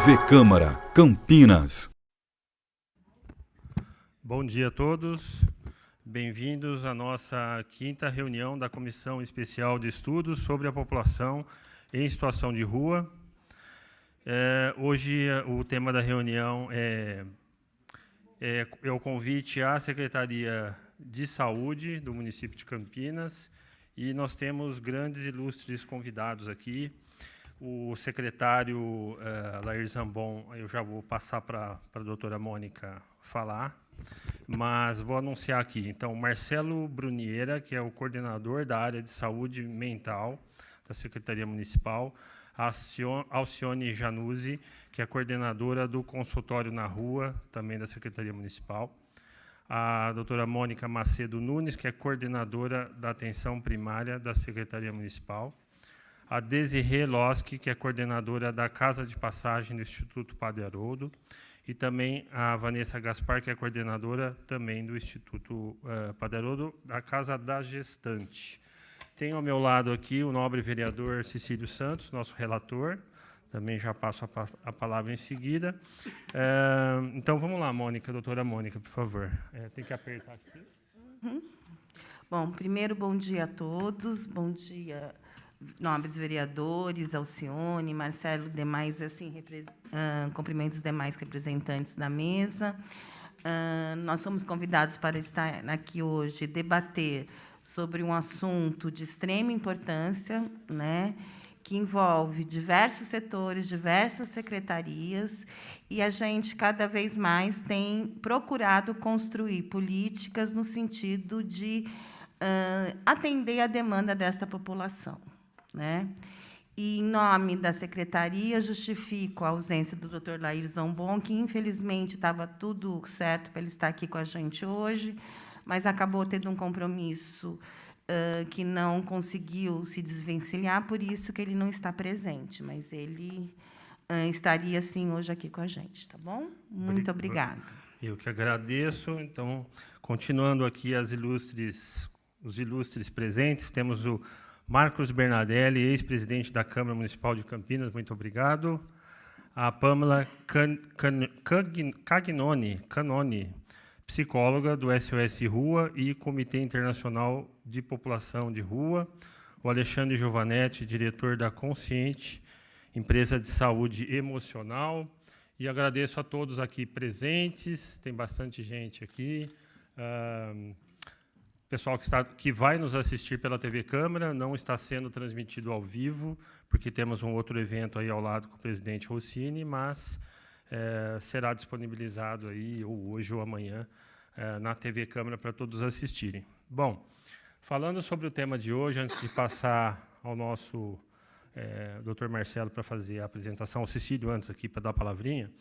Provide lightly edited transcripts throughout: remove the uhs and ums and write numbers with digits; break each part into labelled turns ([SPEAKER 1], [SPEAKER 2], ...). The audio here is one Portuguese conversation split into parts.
[SPEAKER 1] TV Câmara, Campinas.
[SPEAKER 2] Bom dia a todos. Bem-vindos à nossa quinta reunião da Comissão Especial de Estudos sobre a População em Situação de Rua. Hoje, o tema da reunião é o convite à Secretaria de Saúde do município de Campinas, e nós temos grandes e ilustres convidados aqui. O secretário Lair Zambon, eu já vou passar para a doutora Mônica falar, mas vou anunciar aqui. Então, Marcelo Bruniera, que é o coordenador da área de saúde mental da Secretaria Municipal, a Alcione Januzzi, que é coordenadora do consultório na rua, também da Secretaria Municipal, a doutora Mônica Macedo Nunes, que é coordenadora da atenção primária da Secretaria Municipal, a Desirê Losky, que é coordenadora da Casa de Passagem do Instituto Padre Haroldo, e também a Vanessa Gaspar, que é coordenadora também do Instituto Padre Haroldo, da Casa da Gestante. Tenho ao meu lado aqui o nobre vereador Cecílio Santos, nosso relator, também já passo a palavra em seguida. Então, vamos lá, Mônica, doutora Mônica, por favor. Tem que apertar aqui.
[SPEAKER 3] Bom, primeiro, bom dia a todos, bom dia, nobres vereadores, Alcione, Marcelo, demais, assim, cumprimento os demais representantes da mesa. Nós somos convidados para estar aqui hoje debater sobre um assunto de extrema importância, né, que envolve diversos setores, diversas secretarias, e a gente, cada vez mais, tem procurado construir políticas no sentido de atender a demanda desta população, né? E, em nome da secretaria, justifico a ausência do Dr. Lair Zambon, que, infelizmente, estava tudo certo para ele estar aqui com a gente hoje, mas acabou tendo um compromisso que não conseguiu se desvencilhar, por isso que ele não está presente, mas ele estaria, sim, hoje aqui com a gente, tá bom? Muito obrigada.
[SPEAKER 2] Eu que agradeço. Então, continuando aqui os ilustres presentes, temos o Marcos Bernadelli, ex-presidente da Câmara Municipal de Campinas, muito obrigado. A Pamela Canoni, psicóloga do SOS Rua e Comitê Internacional de População de Rua. O Alexandre Giovanetti, diretor da Consciente, empresa de saúde emocional. E agradeço a todos aqui presentes, tem bastante gente aqui. Pessoal que vai nos assistir pela TV Câmara, não está sendo transmitido ao vivo, porque temos um outro evento aí ao lado com o presidente Rossini, mas será disponibilizado aí, ou hoje ou amanhã, na TV Câmara para todos assistirem. Bom, falando sobre o tema de hoje, antes de passar ao nosso doutor Marcelo para fazer a apresentação, o Cecílio antes aqui para dar a palavrinha,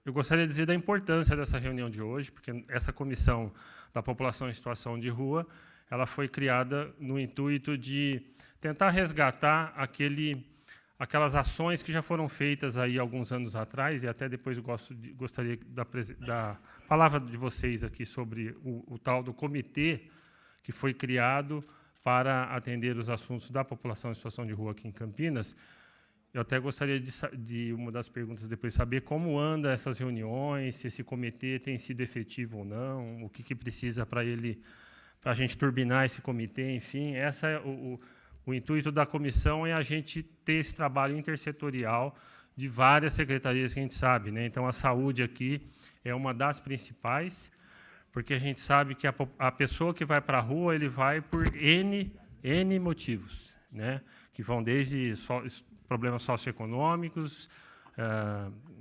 [SPEAKER 2] eu gostaria de dizer da importância dessa reunião de hoje, porque essa comissão da população em situação de rua, ela foi criada no intuito de tentar resgatar aquelas ações que já foram feitas aí alguns anos atrás, e até depois eu gostaria da palavra de vocês aqui sobre o tal do comitê que foi criado para atender os assuntos da população em situação de rua aqui em Campinas. Eu até gostaria de uma das perguntas depois saber como anda essas reuniões, se esse comitê tem sido efetivo ou não, o que precisa para a gente turbinar esse comitê, enfim. O intuito da comissão é a gente ter esse trabalho intersetorial de várias secretarias que a gente sabe, né? Então, a saúde aqui é uma das principais, porque a gente sabe que a pessoa que vai para a rua, ele vai por N motivos, né? Que vão desde problemas socioeconômicos,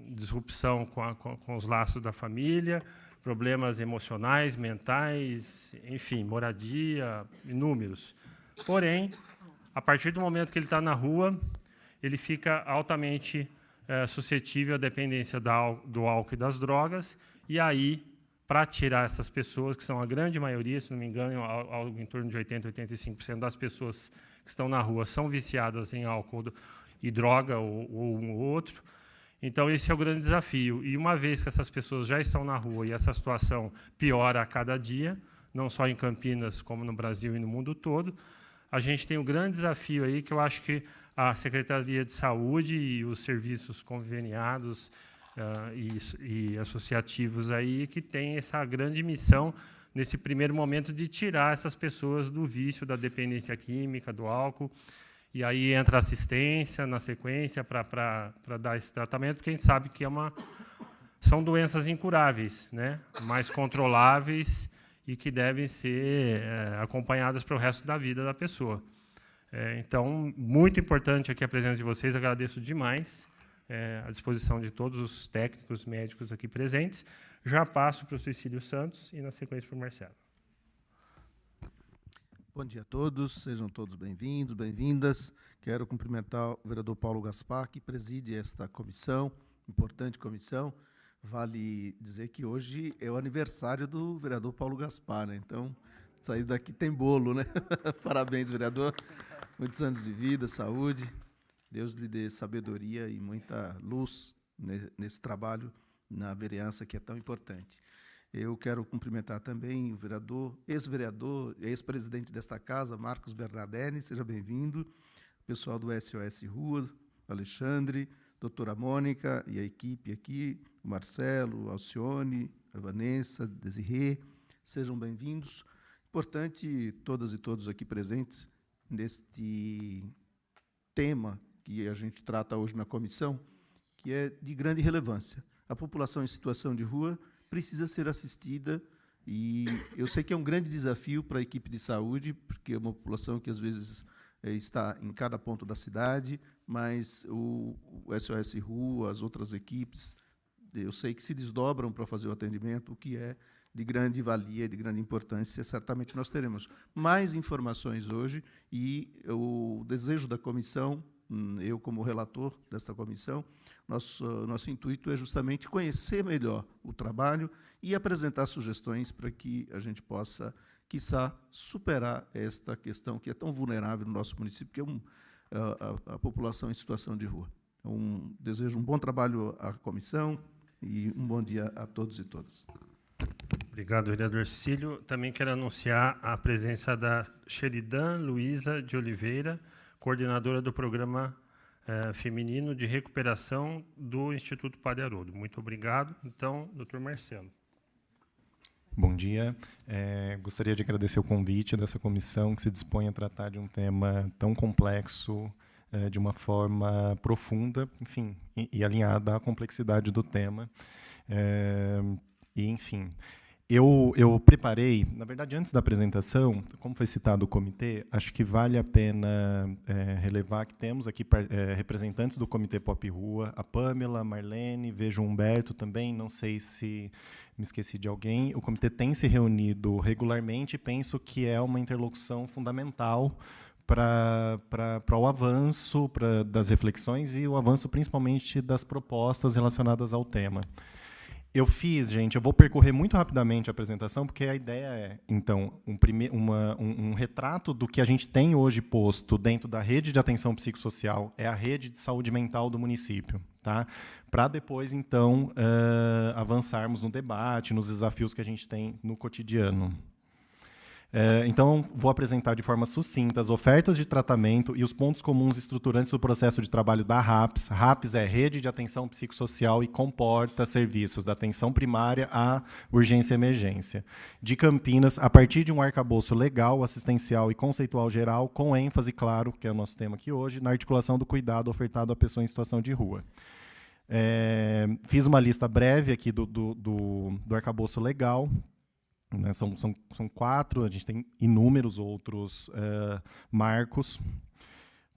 [SPEAKER 2] disrupção com os laços da família, problemas emocionais, mentais, enfim, moradia, inúmeros. Porém, a partir do momento que ele está na rua, ele fica altamente suscetível à dependência do álcool e das drogas, e aí, para tirar essas pessoas, que são a grande maioria, se não me engano, algo em torno de 80% a 85% das pessoas que estão na rua são viciadas em álcool e droga, ou um ou outro. Então, esse é o grande desafio. E, uma vez que essas pessoas já estão na rua e essa situação piora a cada dia, não só em Campinas, como no Brasil e no mundo todo, a gente tem um grande desafio aí, que eu acho que a Secretaria de Saúde e os serviços conveniados e associativos aí, que tem essa grande missão, nesse primeiro momento, de tirar essas pessoas do vício, da dependência química, do álcool. E aí entra a assistência na sequência para dar esse tratamento, porque a gente sabe que são doenças incuráveis, né? Mais controláveis e que devem ser acompanhadas para o resto da vida da pessoa. Então, muito importante aqui a presença de vocês, agradeço demais à disposição de todos os técnicos médicos aqui presentes. Já passo para o Cecílio Santos e, na sequência, para o Marcelo.
[SPEAKER 4] Bom dia a todos, sejam todos bem-vindos, bem-vindas. Quero cumprimentar o vereador Paulo Gaspar, que preside esta comissão, importante comissão. Vale dizer que hoje é o aniversário do vereador Paulo Gaspar, né? Então, sair daqui tem bolo, né? Parabéns, vereador. Muitos anos de vida, saúde. Deus lhe dê sabedoria e muita luz nesse trabalho na vereança que é tão importante. Eu quero cumprimentar também o vereador, ex-presidente desta casa, Marcos Bernardini, seja bem-vindo. Pessoal do SOS Rua, Alexandre, doutora Mônica e a equipe aqui, o Marcelo, a Alcione, a Vanessa, Desirê, sejam bem-vindos. Importante, todas e todos aqui presentes, neste tema que a gente trata hoje na comissão, que é de grande relevância. A população em situação de rua precisa ser assistida, e eu sei que é um grande desafio para a equipe de saúde, porque é uma população que, às vezes, está em cada ponto da cidade, mas o SOS Rua, as outras equipes, eu sei que se desdobram para fazer o atendimento, o que é de grande valia, de grande importância. Certamente nós teremos mais informações hoje, e o desejo da comissão, eu como relator desta comissão, nosso intuito é justamente conhecer melhor o trabalho e apresentar sugestões para que a gente possa, quiçá, superar esta questão que é tão vulnerável no nosso município, que é a população em situação de rua. Então, desejo um bom trabalho à comissão e um bom dia a todos e todas.
[SPEAKER 2] Obrigado, vereador Cecílio. Também quero anunciar a presença da Sheridan Luiza de Oliveira, coordenadora do Programa Feminino de Recuperação do Instituto Padre Haroldo. Muito obrigado. Então, doutor Marcelo.
[SPEAKER 5] Bom dia. Gostaria de agradecer o convite dessa comissão que se dispõe a tratar de um tema tão complexo, de uma forma profunda, enfim, e alinhada à complexidade do tema. Enfim, eu preparei, na verdade, antes da apresentação, como foi citado o comitê, acho que vale a pena relevar que temos aqui representantes do Comitê Pop Rua, a Pâmela, a Marlene, vejo o Humberto também, não sei se me esqueci de alguém. O comitê tem se reunido regularmente e penso que é uma interlocução fundamental para o avanço das reflexões e o avanço, principalmente, das propostas relacionadas ao tema. Eu vou percorrer muito rapidamente a apresentação, porque a ideia é, então, um retrato do que a gente tem hoje posto dentro da rede de atenção psicossocial, é a rede de saúde mental do município, tá? Para depois, então, avançarmos no debate, nos desafios que a gente tem no cotidiano. Então, vou apresentar de forma sucinta as ofertas de tratamento e os pontos comuns estruturantes do processo de trabalho da RAPS. RAPS é Rede de Atenção Psicossocial e comporta serviços da atenção primária à urgência e emergência. De Campinas, a partir de um arcabouço legal, assistencial e conceitual geral, com ênfase, claro, que é o nosso tema aqui hoje, na articulação do cuidado ofertado à pessoa em situação de rua. Fiz uma lista breve aqui do arcabouço legal. São 4, a gente tem inúmeros outros marcos.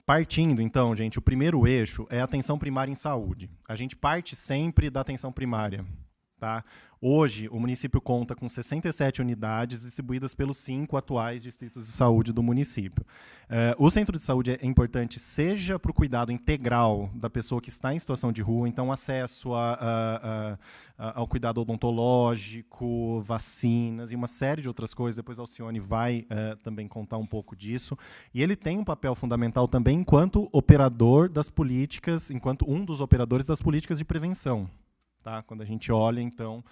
[SPEAKER 5] Partindo, então, gente, o primeiro eixo é a atenção primária em saúde. A gente parte sempre da atenção primária. Tá? Hoje, o município conta com 67 unidades distribuídas pelos 5 atuais distritos de saúde do município. O centro de saúde é importante, seja para o cuidado integral da pessoa que está em situação de rua, então acesso ao cuidado odontológico, vacinas e uma série de outras coisas. Depois a Alcione vai também contar um pouco disso. E ele tem um papel fundamental também enquanto operador das políticas, enquanto um dos operadores das políticas de prevenção. Tá? Quando a gente olha, então,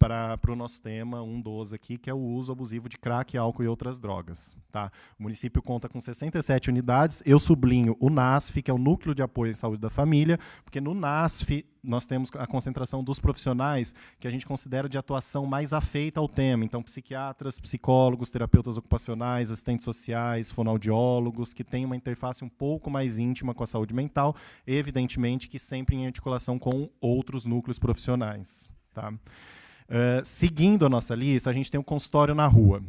[SPEAKER 5] para o nosso tema 1.12 aqui, que é o uso abusivo de crack, álcool e outras drogas. Tá? O município conta com 67 unidades. Eu sublinho o NASF, que é o Núcleo de Apoio à Saúde da Família, porque no NASF nós temos a concentração dos profissionais que a gente considera de atuação mais afeita ao tema. Então, psiquiatras, psicólogos, terapeutas ocupacionais, assistentes sociais, fonoaudiólogos, que têm uma interface um pouco mais íntima com a saúde mental, evidentemente que sempre em articulação com outros núcleos profissionais. Tá? Seguindo a nossa lista, a gente tem o consultório na rua.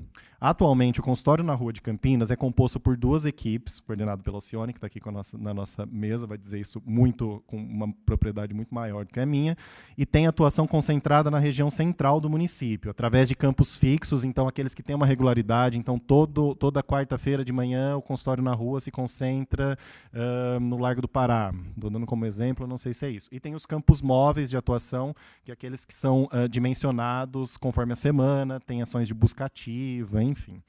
[SPEAKER 5] Atualmente, o consultório na rua de Campinas é composto por 2 equipes, coordenado pela Alcione, que está aqui na nossa mesa, vai dizer isso com uma propriedade muito maior do que a minha, e tem atuação concentrada na região central do município, através de campos fixos, então aqueles que têm uma regularidade, então toda quarta-feira de manhã o consultório na rua se concentra no Largo do Pará, estou dando como exemplo, não sei se é isso. E tem os campos móveis de atuação, que é aqueles que são dimensionados conforme a semana, tem ações de busca ativa, enfim.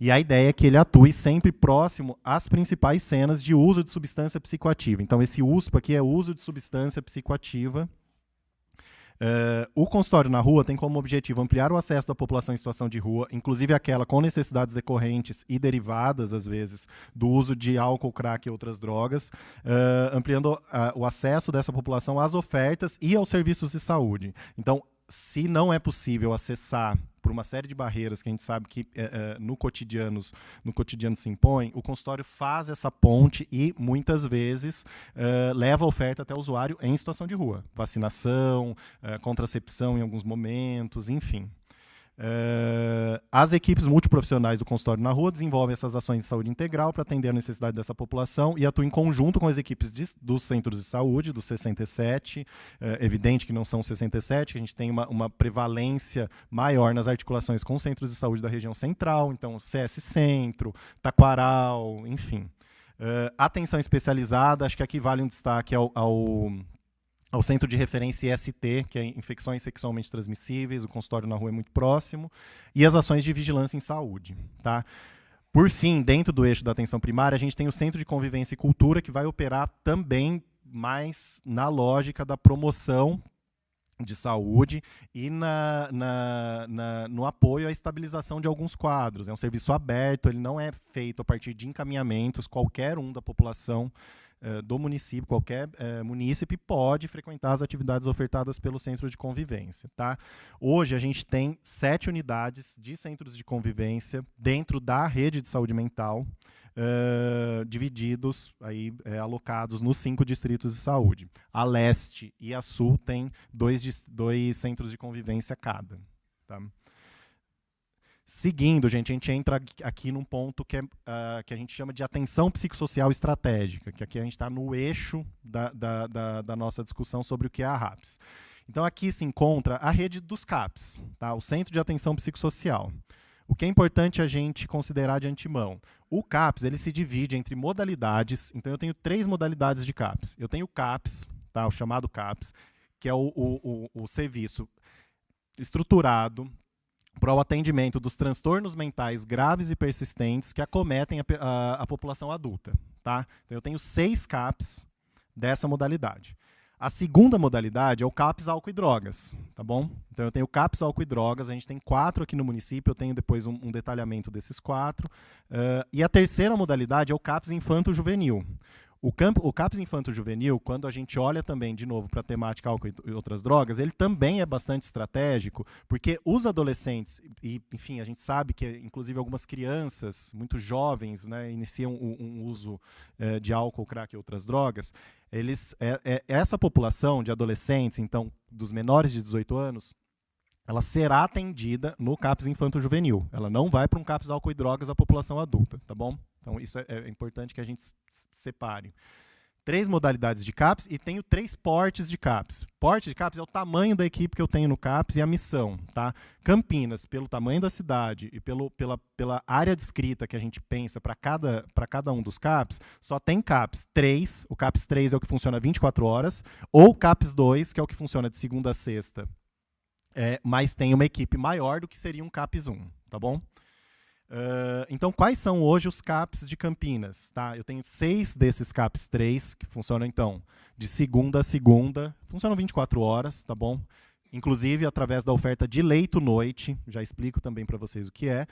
[SPEAKER 5] E a ideia é que ele atue sempre próximo às principais cenas de uso de substância psicoativa. Então, esse USP aqui é uso de substância psicoativa. O consultório na rua tem como objetivo ampliar o acesso da população em situação de rua, inclusive aquela com necessidades decorrentes e derivadas, às vezes, do uso de álcool, crack e outras drogas, ampliando o acesso dessa população às ofertas e aos serviços de saúde. Então, se não é possível acessar por uma série de barreiras que a gente sabe que no cotidiano se impõe, o consultório faz essa ponte e, muitas vezes, leva a oferta até o usuário em situação de rua. Vacinação, contracepção em alguns momentos, enfim. As equipes multiprofissionais do consultório na rua desenvolvem essas ações de saúde integral para atender a necessidade dessa população e atuam em conjunto com as equipes dos centros de saúde, dos 67. Evidente que não são 67, que a gente tem uma prevalência maior nas articulações com os centros de saúde da região central, então CS Centro, Taquaral, enfim. Atenção especializada, acho que aqui vale um destaque ao Centro de Referência IST, que é Infecções Sexualmente Transmissíveis, o consultório na rua é muito próximo, e as ações de vigilância em saúde. Tá? Por fim, dentro do eixo da atenção primária, a gente tem o Centro de Convivência e Cultura, que vai operar também mais na lógica da promoção de saúde e no apoio à estabilização de alguns quadros. É um serviço aberto, ele não é feito a partir de encaminhamentos, qualquer um da população do município, qualquer munícipe pode frequentar as atividades ofertadas pelo centro de convivência. Tá? Hoje a gente tem 7 unidades de centros de convivência dentro da rede de saúde mental, divididos, alocados nos 5 distritos de saúde. A leste e a sul tem 2 centros de convivência cada. Tá? Seguindo, gente, a gente entra aqui num ponto que a gente chama de atenção psicossocial estratégica, que aqui a gente está no eixo da nossa discussão sobre o que é a RAPS. Então, aqui se encontra a rede dos CAPs, tá? O Centro de Atenção Psicossocial. O que é importante a gente considerar de antemão? O CAPS ele se divide entre modalidades, então eu tenho 3 modalidades de CAPS. Eu tenho o CAPS, tá? O chamado CAPS, que é o serviço estruturado para o atendimento dos transtornos mentais graves e persistentes que acometem a população adulta. Tá? Então, eu tenho 6 CAPs dessa modalidade. A segunda modalidade é o CAPS álcool e drogas. Tá bom? Então, eu tenho o CAPS álcool e drogas, a gente tem 4 aqui no município, eu tenho depois um detalhamento desses 4. E a terceira modalidade é o CAPS infanto-juvenil. O CAPS infanto-juvenil, quando a gente olha também, de novo, para a temática álcool e outras drogas, ele também é bastante estratégico, porque os adolescentes, e enfim, a gente sabe que, inclusive, algumas crianças muito jovens, né, iniciam um uso de álcool, crack e outras drogas, essa população de adolescentes, então, dos menores de 18 anos, ela será atendida no CAPS infanto-juvenil. Ela não vai para um CAPS álcool e drogas à população adulta, tá bom? Então, isso é importante que a gente separe. 3 modalidades de CAPS e tenho 3 portes de CAPS. Porte de CAPS é o tamanho da equipe que eu tenho no CAPS e a missão. Tá? Campinas, pelo tamanho da cidade e pela área descrita que a gente pensa para cada um dos CAPS, só tem CAPS 3, o CAPS 3 é o que funciona 24 horas, ou CAPS 2, que é o que funciona de segunda a sexta, mas tem uma equipe maior do que seria um CAPS 1. Tá bom? Então, quais são hoje os CAPs de Campinas? Tá? Eu tenho 6 desses CAPs 3, que funcionam, então, de segunda a segunda. Funcionam 24 horas, tá bom? inclusive através da oferta de leito-noite, já explico também para vocês o que é.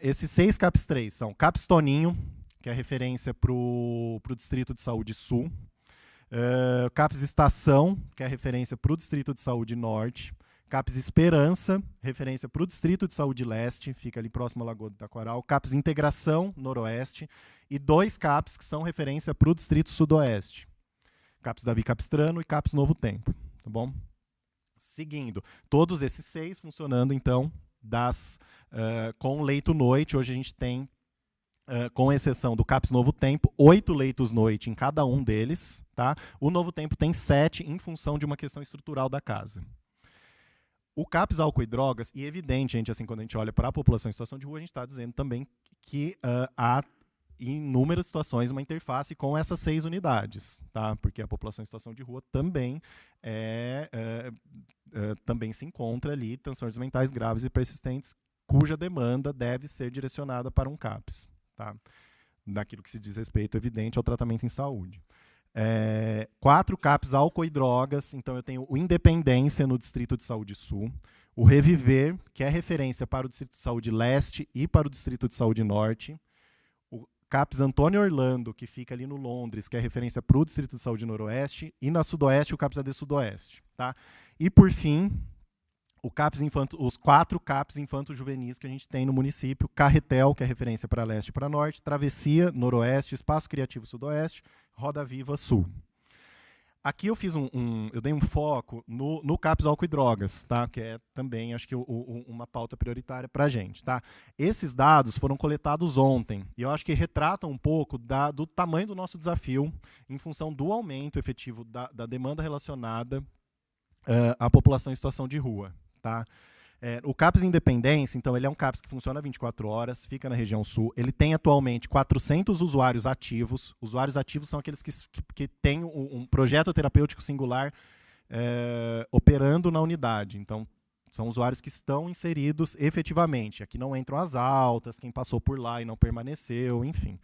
[SPEAKER 5] Esses 6 CAPs 3 são CAPs Toninho, que é referência para o Distrito de Saúde Sul, CAPs Estação, que é referência para o Distrito de Saúde Norte, CAPs Esperança, referência para o Distrito de Saúde Leste, fica ali próximo à Lagoa do Taquaral, CAPs Integração, Noroeste, e 2 CAPs que são referência para o Distrito Sudoeste, CAPs Davi Capistrano e CAPs Novo Tempo, tá bom? Seguindo, todos esses 6 funcionando, então, com leito-noite. Hoje a gente tem, com exceção do CAPs Novo Tempo, 8 leitos-noite em cada um deles. Tá? O Novo Tempo tem 7 em função de uma questão estrutural da casa. O CAPs Álcool e Drogas, e evidente, gente, assim, quando a gente olha para a população em situação de rua, a gente está dizendo também que há, em inúmeras situações, uma interface com essas 6 unidades, tá? Porque a população em situação de rua também também se encontra ali transtornos mentais graves e persistentes, cuja demanda deve ser direcionada para um CAPs, tá? Naquilo que se diz respeito, evidente, ao tratamento em saúde. 4 CAPs Álcool e Drogas, então eu tenho o Independência no Distrito de Saúde Sul, o Reviver, que é referência para o Distrito de Saúde Leste e para o Distrito de Saúde Norte, o CAPs Antônio Orlando, que fica ali no Londres, que é referência para o Distrito de Saúde Noroeste, e na Sudoeste o CAPs AD Sudoeste. Tá? E, por fim, os 4 CAPs infanto-juvenis que a gente tem no município: Carretel, que é referência para Leste e para Norte, Travessia, Noroeste, Espaço Criativo Sudoeste, Roda Viva Sul. Aqui eu fiz eu dei um foco no CAPs Álcool e Drogas, tá? Que é também, acho que, uma pauta prioritária para a gente. Tá? Esses dados foram coletados ontem, e eu acho que retratam um pouco do tamanho do nosso desafio em função do aumento efetivo da demanda relacionada à população em situação de rua. Tá? O CAPs Independência, então, ele é um CAPs que funciona 24 horas, fica na região sul. Ele tem atualmente 400 usuários ativos. Usuários ativos são aqueles que têm um projeto terapêutico singular operando na unidade. Então, são usuários que estão inseridos efetivamente. Aqui não entram as altas, quem passou por lá e não permaneceu, enfim.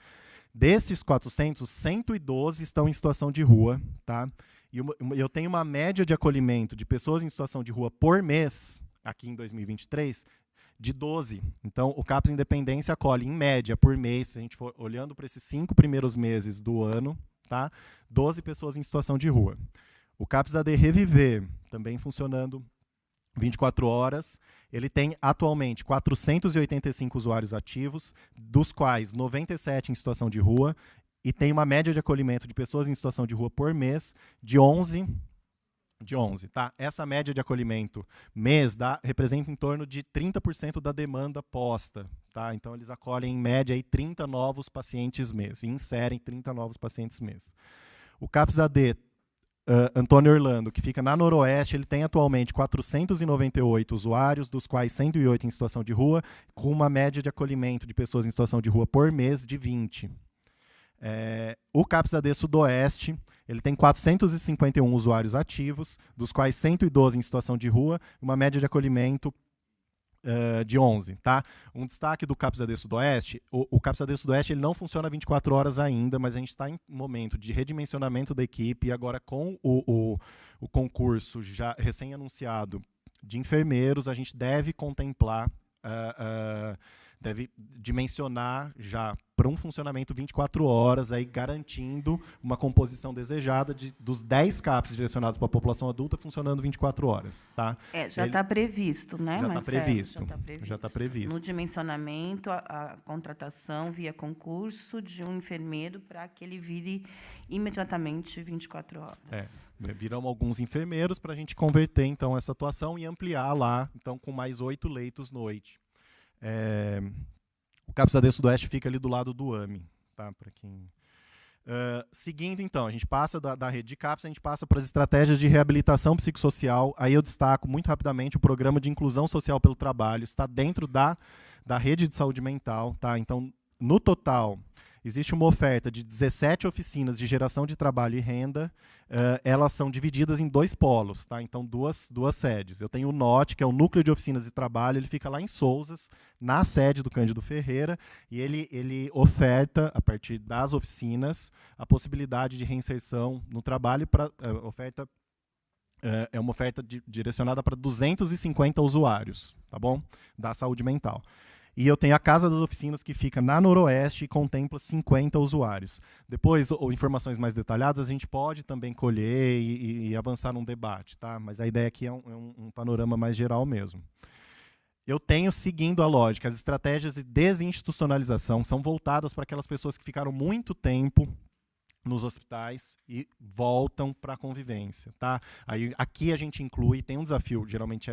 [SPEAKER 5] Desses 400, 112 estão em situação de rua. Tá? E eu tenho uma média de acolhimento de pessoas em situação de rua por mês, aqui em 2023, de 12. Então, o CAPs Independência acolhe, em média, por mês, se a gente for olhando para esses 5 primeiros meses do ano, tá? 12 pessoas em situação de rua. O CAPs AD Reviver, também funcionando 24 horas, ele tem atualmente 485 usuários ativos, dos quais 97 em situação de rua, e tem uma média de acolhimento de pessoas em situação de rua por mês de 11. Tá? Essa média de acolhimento mês representa em torno de 30% da demanda posta. Tá? Então, eles acolhem, em média, aí, 30 novos pacientes mês, e inserem 30 novos pacientes mês. O CAPs AD Antônio Orlando, que fica na Noroeste, ele tem atualmente 498 usuários, dos quais 108 em situação de rua, com uma média de acolhimento de pessoas em situação de rua por mês de 20. O CAPs AD Sudoeste, ele tem 451 usuários ativos, dos quais 112 em situação de rua, uma média de acolhimento de 11. Tá? Um destaque do CAPs AD Sudoeste: o CAPs AD Sudoeste ele não funciona 24 horas ainda, mas a gente está em momento de redimensionamento da equipe, e agora com o concurso já recém-anunciado de enfermeiros, a gente deve contemplar, deve dimensionar já para um funcionamento 24 horas, aí garantindo uma composição desejada dos 10 CAPs direcionados para a população adulta funcionando 24 horas. Tá?
[SPEAKER 3] Já está previsto, né,
[SPEAKER 5] já
[SPEAKER 3] Marcelo?
[SPEAKER 5] Já está previsto.
[SPEAKER 3] No dimensionamento, a contratação via concurso de um enfermeiro para que ele vire imediatamente 24 horas.
[SPEAKER 5] Viram alguns enfermeiros para a gente converter, então, essa atuação e ampliar lá, então, com mais 8 leitos noite. O CAPs AD Sudoeste fica ali do lado do AME. Tá? Para quem... seguindo, então, a gente passa da rede de CAPs, a gente passa para as estratégias de reabilitação psicossocial. Aí eu destaco muito rapidamente o programa de inclusão social pelo trabalho, está dentro da rede de saúde mental. Tá? Então, no total, existe uma oferta de 17 oficinas de geração de trabalho e renda. Elas são divididas em 2 polos, tá? Então, duas sedes. Eu tenho o NOT, que é o Núcleo de Oficinas de Trabalho, ele fica lá em Sousas, na sede do Cândido Ferreira, e ele oferta, a partir das oficinas, a possibilidade de reinserção no trabalho, oferta é uma oferta direcionada para 250 usuários, tá bom? Da saúde mental. E eu tenho a Casa das Oficinas, que fica na Noroeste e contempla 50 usuários. Depois, ou informações mais detalhadas, a gente pode também colher e avançar num debate, tá? Mas a ideia aqui é um panorama mais geral mesmo. Eu tenho, seguindo a lógica, as estratégias de desinstitucionalização são voltadas para aquelas pessoas que ficaram muito tempo nos hospitais e voltam para a convivência, tá? Aí, aqui a gente inclui, tem um desafio, geralmente,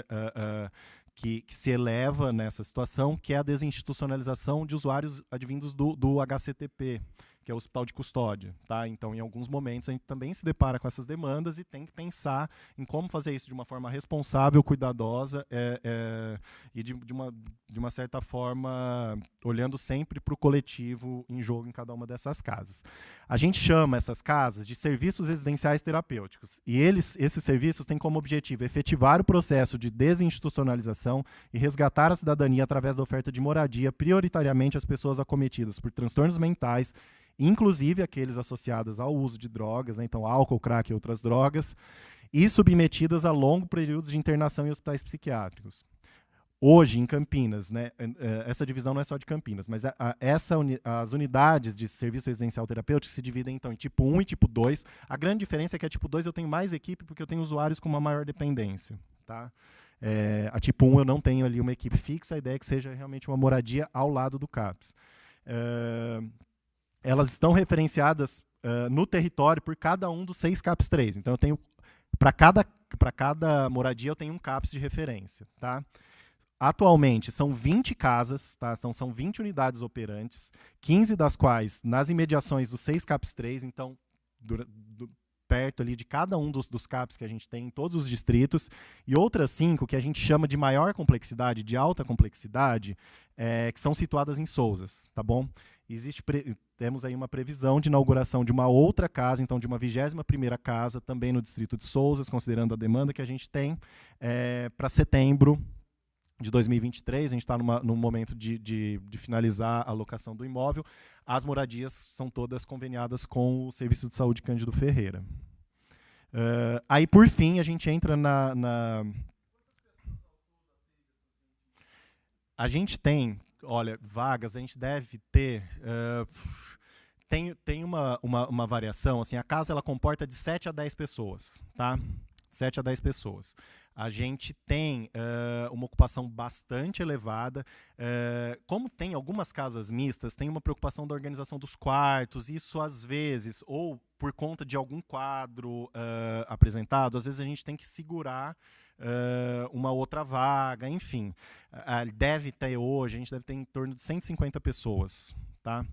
[SPEAKER 5] que se eleva nessa situação, que é a desinstitucionalização de usuários advindos do HCTP, que é o Hospital de Custódia, tá? Então, em alguns momentos, a gente também se depara com essas demandas e tem que pensar em como fazer isso de uma forma responsável, cuidadosa e de uma certa forma olhando sempre para o coletivo em jogo em cada uma dessas casas. A gente chama essas casas de serviços residenciais terapêuticos e esses serviços têm como objetivo efetivar o processo de desinstitucionalização e resgatar a cidadania através da oferta de moradia prioritariamente às pessoas acometidas por transtornos mentais, inclusive aqueles associados ao uso de drogas, né, então álcool, crack e outras drogas, e submetidas a longos períodos de internação em hospitais psiquiátricos. Hoje, em Campinas, né, essa divisão não é só de Campinas, mas as unidades de serviço residencial terapêutico se dividem então, em tipo 1 e tipo 2. A grande diferença é que a tipo 2 eu tenho mais equipe porque eu tenho usuários com uma maior dependência. Tá? A tipo 1 eu não tenho ali uma equipe fixa, a ideia é que seja realmente uma moradia ao lado do CAPS. Elas estão referenciadas no território por cada um dos 6 CAPS 3. Então, eu tenho para cada moradia eu tenho um CAPS de referência. Tá? Atualmente, são 20 casas, tá? Então, são 20 unidades operantes, 15 das quais nas imediações dos 6 CAPS 3, então, perto ali de cada um dos CAPs que a gente tem em todos os distritos, e outras 5 que a gente chama de maior complexidade, de alta complexidade, que são situadas em Sousas, tá bom? Temos aí uma previsão de inauguração de uma outra casa, então de uma 21ª casa, também no distrito de Sousas, considerando a demanda que a gente tem, para setembro de 2023, a gente está num momento de finalizar a locação do imóvel. As moradias são todas conveniadas com o Serviço de Saúde Cândido Ferreira. Aí, por fim, a gente entra A gente tem, olha, vagas, a gente deve ter... Tem uma variação, assim, a casa ela comporta de 7 a 10 pessoas, tá? 7 a 10 pessoas. A gente tem uma ocupação bastante elevada. Como tem algumas casas mistas, tem uma preocupação da organização dos quartos. Isso, às vezes, ou por conta de algum quadro apresentado, às vezes a gente tem que segurar uma outra vaga, enfim. Deve ter hoje, a gente deve ter em torno de 150 pessoas. Tá?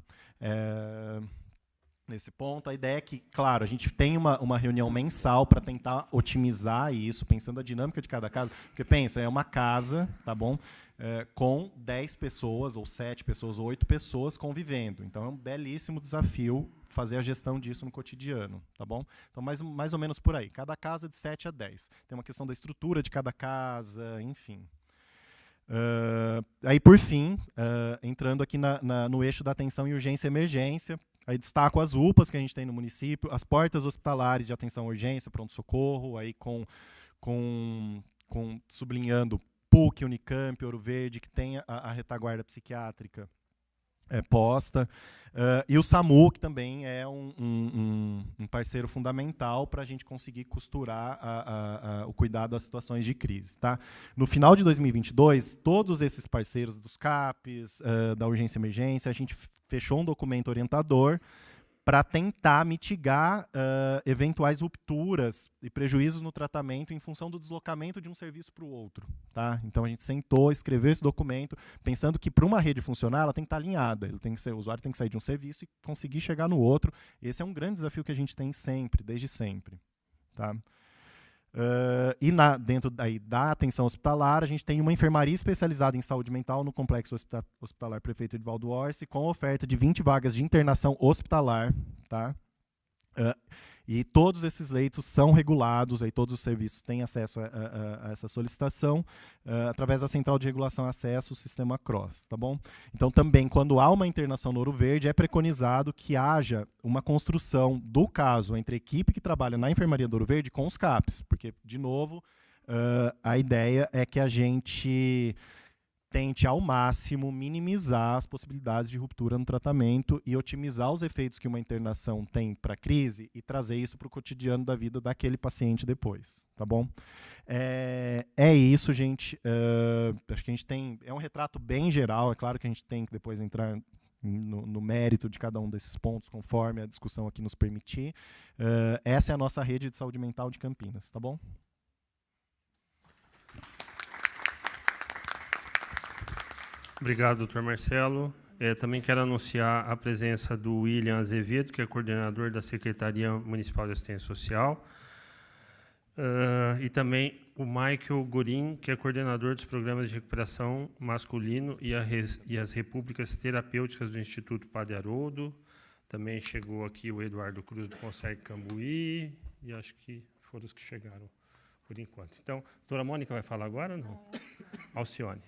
[SPEAKER 5] Nesse ponto, a ideia é que, claro, a gente tem uma reunião mensal para tentar otimizar isso, pensando a dinâmica de cada casa. Porque, pensa, é uma casa, tá bom? Com 10 pessoas, ou 7 pessoas, ou 8 pessoas convivendo. Então, é um belíssimo desafio fazer a gestão disso no cotidiano, tá bom? Então, mais ou menos por aí. Cada casa de 7 a 10. Tem uma questão da estrutura de cada casa, enfim. Aí, por fim, entrando aqui no eixo da atenção em urgência e emergência, aí destaco as UPAs que a gente tem no município, as portas hospitalares de atenção à urgência, pronto-socorro, aí sublinhando PUC, Unicamp, Ouro Verde, que tem a retaguarda psiquiátrica posta, e o SAMU, que também é um parceiro fundamental para a gente conseguir costurar o cuidado das situações de crise. Tá? No final de 2022, todos esses parceiros dos CAPs, da urgência e emergência, a gente fechou um documento orientador para tentar mitigar eventuais rupturas e prejuízos no tratamento em função do deslocamento de um serviço para o outro. Tá? Então, a gente sentou, escreveu esse documento, pensando que para uma rede funcionar, ela tem que estar alinhada. O usuário tem que sair de um serviço e conseguir chegar no outro. Esse é um grande desafio que a gente tem sempre, desde sempre. Tá? Dentro da atenção hospitalar, a gente tem uma enfermaria especializada em saúde mental no Complexo Hospitalar Prefeito Edvaldo Orsi, com oferta de 20 vagas de internação hospitalar. Tá? E todos esses leitos são regulados, aí todos os serviços têm acesso a essa solicitação através da Central de Regulação e Acesso, o sistema CROSS, tá bom? Então, também, quando há uma internação no Ouro Verde, é preconizado que haja uma construção do caso entre a equipe que trabalha na enfermaria do Ouro Verde com os CAPs, porque, de novo, a ideia é que a gente tente, ao máximo, minimizar as possibilidades de ruptura no tratamento e otimizar os efeitos que uma internação tem para a crise e trazer isso para o cotidiano da vida daquele paciente depois, tá bom? É isso, gente. Acho que a gente tem... É um retrato bem geral, é claro que a gente tem que depois entrar no mérito de cada um desses pontos, conforme a discussão aqui nos permitir. Essa é a nossa rede de saúde mental de Campinas, tá bom?
[SPEAKER 2] Obrigado, doutor Marcelo. Também quero anunciar a presença do William Azevedo, que é coordenador da Secretaria Municipal de Assistência Social, e também o Michael Gorin, que é coordenador dos programas de recuperação masculino e as repúblicas terapêuticas do Instituto Padre Haroldo. Também chegou aqui o Eduardo Cruz, do Conseg Cambuí, e acho que foram os que chegaram por enquanto. Então, a doutora Mônica vai falar agora ou não? Alcione.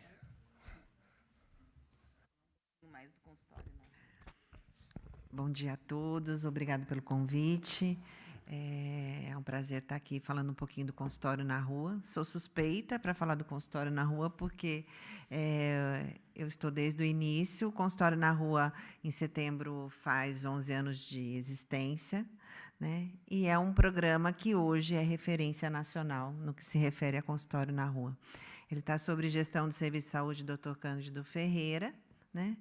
[SPEAKER 6] Bom dia a todos, obrigado pelo convite. É um prazer estar aqui falando um pouquinho do consultório na rua. Sou suspeita para falar do consultório na rua, porque eu estou desde o início. O consultório na rua, em setembro, faz 11 anos de existência, né? E é um programa que hoje é referência nacional no que se refere a consultório na rua. Ele está sob gestão do Serviço de Saúde do Dr. Cândido Ferreira, né?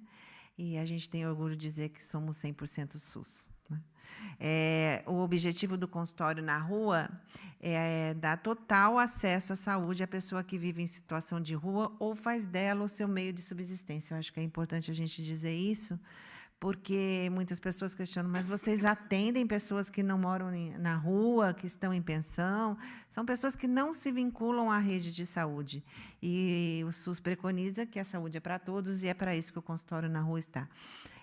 [SPEAKER 6] E a gente tem orgulho de dizer que somos 100% SUS, né? O objetivo do consultório na rua é dar total acesso à saúde à pessoa que vive em situação de rua ou faz dela o seu meio de subsistência. Eu acho que é importante a gente dizer isso, porque muitas pessoas questionam, mas vocês atendem pessoas que não moram na rua, que estão em pensão? São pessoas que não se vinculam à rede de saúde. E o SUS preconiza que a saúde é para todos, e é para isso que o consultório na rua está.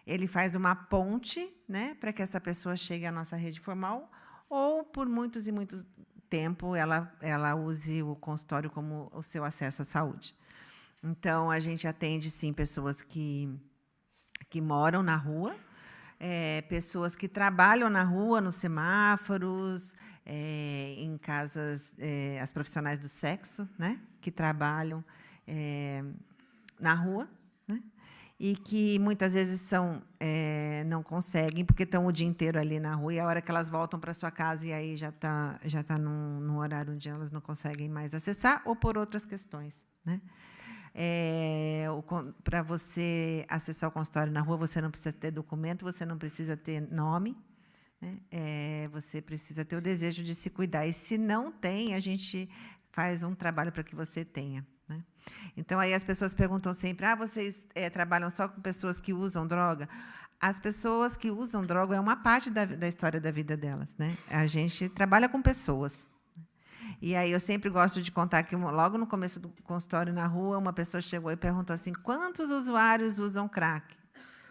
[SPEAKER 6] Ele faz uma ponte, né, para que essa pessoa chegue à nossa rede formal, ou, por muitos e muitos tempo, ela use o consultório como o seu acesso à saúde. Então, a gente atende, sim, pessoas que moram na rua, pessoas que trabalham na rua, nos semáforos, em casas, as profissionais do sexo, né, que trabalham na rua, né, e que muitas vezes não conseguem, porque estão o dia inteiro ali na rua, e a hora que elas voltam para sua casa, e aí já tá num horário onde elas não conseguem mais acessar, ou por outras questões, né? Para você acessar o consultório na rua, você não precisa ter documento, você não precisa ter nome, né? Você precisa ter o desejo de se cuidar. E, se não tem, a gente faz um trabalho para que você tenha, né? Então, aí as pessoas perguntam sempre, vocês trabalham só com pessoas que usam droga? As pessoas que usam droga é uma parte da história da vida delas, né? A gente trabalha com pessoas. E aí eu sempre gosto de contar que, logo no começo do consultório na rua, uma pessoa chegou e perguntou assim, quantos usuários usam crack?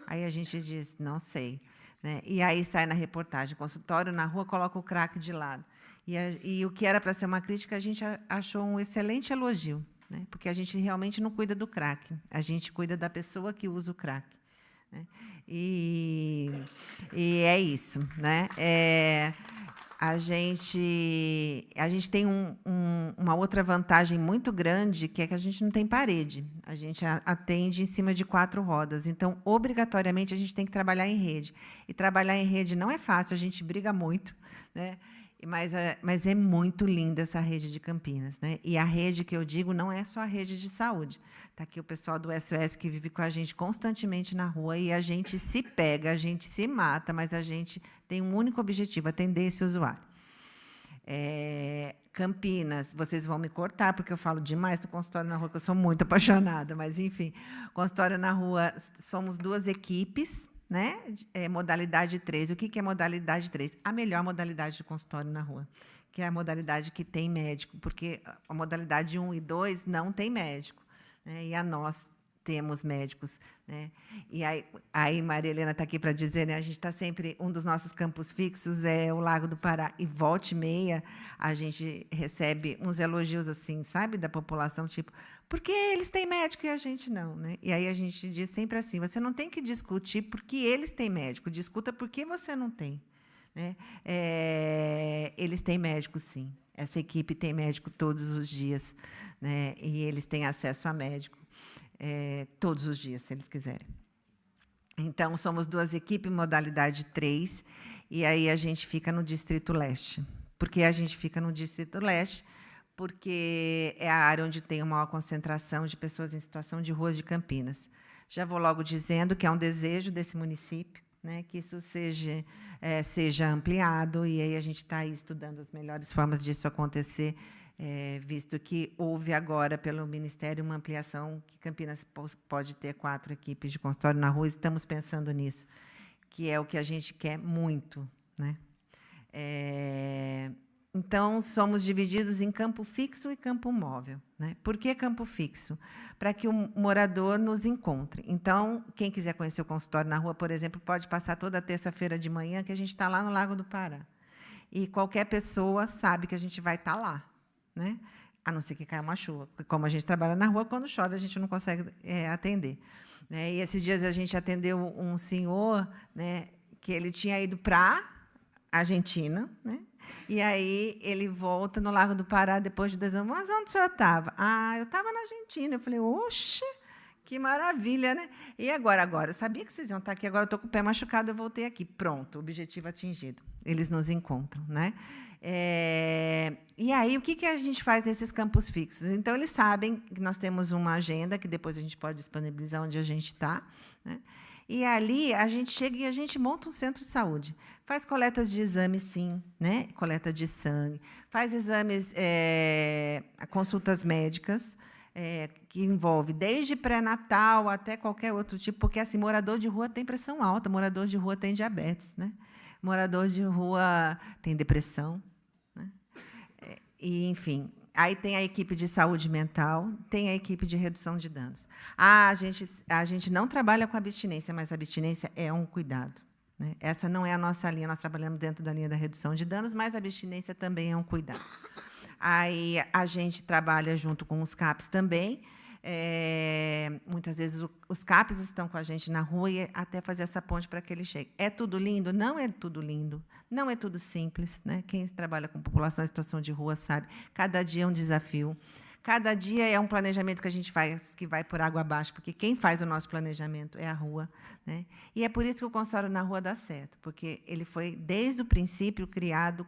[SPEAKER 6] Aí a gente diz, não sei, né? E aí sai na reportagem, consultório na rua, coloca o crack de lado. E o que era para ser uma crítica, a gente achou um excelente elogio, né? Porque a gente realmente não cuida do crack, a gente cuida da pessoa que usa o crack, né? E é isso, né? A gente tem uma outra vantagem muito grande, que é que a gente não tem parede. A gente atende em cima de 4 rodas. Então, obrigatoriamente, a gente tem que trabalhar em rede. E trabalhar em rede não é fácil, a gente briga muito, né? Mas é muito linda essa rede de Campinas, né? E a rede que eu digo não é só a rede de saúde. Está aqui o pessoal do SOS que vive com a gente constantemente na rua, e a gente se pega, a gente se mata, mas a gente tem um único objetivo, atender esse usuário. Campinas, vocês vão me cortar, porque eu falo demais do consultório na rua, que eu sou muito apaixonada, mas, enfim, consultório na rua, somos 2 equipes, né? Modalidade 3. O que é modalidade 3? A melhor modalidade de consultório na rua, que é a modalidade que tem médico, porque a modalidade 1 e 2 não tem médico, né? E a nós temos médicos, né? E aí Maria Helena está aqui para dizer, né? A gente está sempre, um dos nossos campos fixos é o Lago do Pará, e volta e meia a gente recebe uns elogios assim, sabe, da população, tipo, por que eles têm médico e a gente não, né? E aí a gente diz sempre assim, você não tem que discutir porque eles têm médico, discuta por que você não tem, né? Eles têm médico, sim. Essa equipe tem médico todos os dias, né? E eles têm acesso a médico todos os dias, se eles quiserem. Então, somos 2 equipes, modalidade 3, e aí a gente fica no Distrito Leste. Por que a gente fica no Distrito Leste? Porque é a área onde tem uma maior concentração de pessoas em situação de rua de Campinas. Já vou logo dizendo que é um desejo desse município, né, que isso seja ampliado, e aí a gente está aí estudando as melhores formas disso acontecer, visto que houve agora, pelo Ministério, uma ampliação que Campinas pode ter 4 equipes de consultório na rua, e estamos pensando nisso, que é o que a gente quer muito, né? Então, somos divididos em campo fixo e campo móvel, né? Por que campo fixo? Para que o morador nos encontre. Então, quem quiser conhecer o consultório na rua, por exemplo, pode passar toda terça-feira de manhã, que a gente está lá no Lago do Pará. E qualquer pessoa sabe que a gente vai estar lá, né? A não ser que caia uma chuva. Como a gente trabalha na rua, quando chove, a gente não consegue atender, né? E esses dias a gente atendeu um senhor, né, que ele tinha ido para a Argentina, né? E aí ele volta no Lago do Pará depois de 2 anos. Mas onde o senhor estava? Eu estava na Argentina. Eu falei, oxe, que maravilha, né? E agora? Eu sabia que vocês iam estar aqui, agora eu estou com o pé machucado, eu voltei aqui. Pronto, objetivo atingido. Eles nos encontram, né? E aí, o que a gente faz nesses campos fixos? Então, eles sabem que nós temos uma agenda, que depois a gente pode disponibilizar onde a gente está, né? E ali a gente chega e a gente monta um centro de saúde. Faz coleta de exame, sim, né? Coleta de sangue. Faz exames, consultas médicas, que envolve desde pré-natal até qualquer outro tipo, porque assim, morador de rua tem pressão alta, morador de rua tem diabetes, né? Morador de rua tem depressão, né? E, enfim. Aí tem a equipe de saúde mental, tem a equipe de redução de danos. A gente não trabalha com abstinência, mas a abstinência é um cuidado, né? Essa não é a nossa linha, nós trabalhamos dentro da linha da redução de danos, mas a abstinência também é um cuidado. Aí a gente trabalha junto com os CAPs também. Muitas vezes os CAPs estão com a gente na rua e até fazer essa ponte para que ele chegue. É tudo lindo? Não é tudo lindo. Não é tudo simples, né? Quem trabalha com população em situação de rua sabe. Cada dia é um desafio. Cada dia é um planejamento que a gente faz que vai por água abaixo, porque quem faz o nosso planejamento é a rua, né? E é por isso que o consultório na rua dá certo, porque ele foi, desde o princípio, criado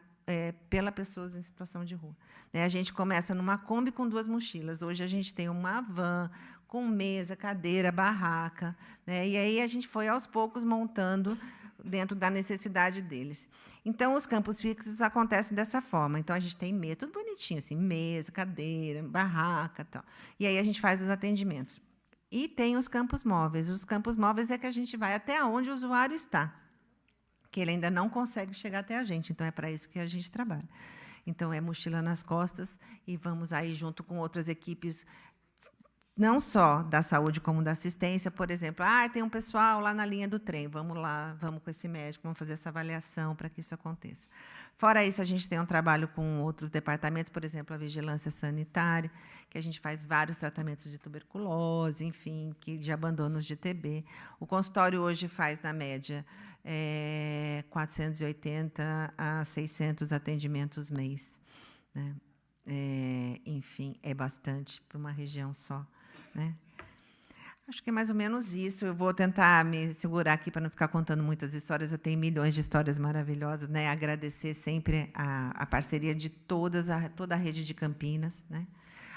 [SPEAKER 6] pela pessoas em situação de rua, né? A gente começa numa Kombi com 2 mochilas. Hoje a gente tem uma van com mesa, cadeira, barraca, né? E aí a gente foi, aos poucos, montando dentro da necessidade deles. Então, os campos fixos acontecem dessa forma. Então, a gente tem mesa, tudo bonitinho, assim, mesa, cadeira, barraca, tal. E aí a gente faz os atendimentos. E tem os campos móveis. Os campos móveis é que a gente vai até onde o usuário está, que ele ainda não consegue chegar até a gente. Então, é para isso que a gente trabalha. Então, é mochila nas costas, e vamos aí junto com outras equipes, não só da saúde como da assistência. Por exemplo, tem um pessoal lá na linha do trem, vamos lá, vamos com esse médico, vamos fazer essa avaliação para que isso aconteça. Fora isso, a gente tem um trabalho com outros departamentos, por exemplo, a vigilância sanitária, que a gente faz vários tratamentos de tuberculose, enfim, de abandonos de TB. O consultório hoje faz, na média, 480 a 600 atendimentos mês, né? Enfim, é bastante para uma região só, né? Acho que é mais ou menos isso. Eu vou tentar me segurar aqui para não ficar contando muitas histórias. Eu tenho milhões de histórias maravilhosas, né? Agradecer sempre a parceria de toda a rede de Campinas, né?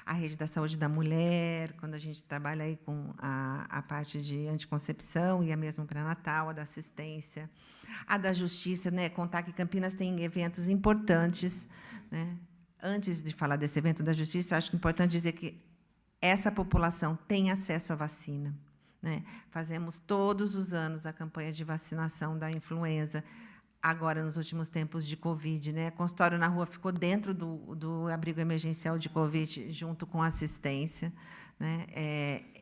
[SPEAKER 6] A rede da saúde da mulher, quando a gente trabalha aí com a parte de anticoncepção e a mesmo pré-natal, a da assistência, a da justiça, né? Contar que Campinas tem eventos importantes, né? Antes de falar desse evento da justiça, acho importante dizer que essa população tem acesso à vacina, né? Fazemos todos os anos a campanha de vacinação da influenza, agora nos últimos tempos de Covid, né? Consultório na rua ficou dentro do abrigo emergencial de Covid, junto com a assistência, né?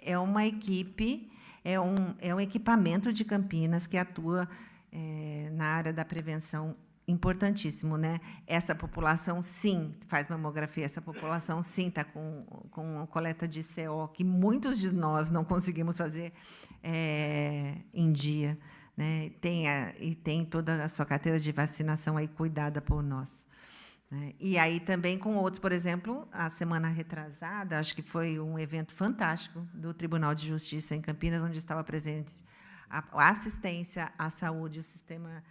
[SPEAKER 6] É uma equipe, é um equipamento de Campinas que atua na área da prevenção, importantíssimo, né? Essa população, sim, faz mamografia, essa população, sim, está com coleta de CO, que muitos de nós não conseguimos fazer em dia, né? Tem toda a sua carteira de vacinação aí cuidada por nós. E aí também com outros, por exemplo, a semana retrasada, acho que foi um evento fantástico do Tribunal de Justiça em Campinas, onde estava presente a assistência à saúde, o sistema,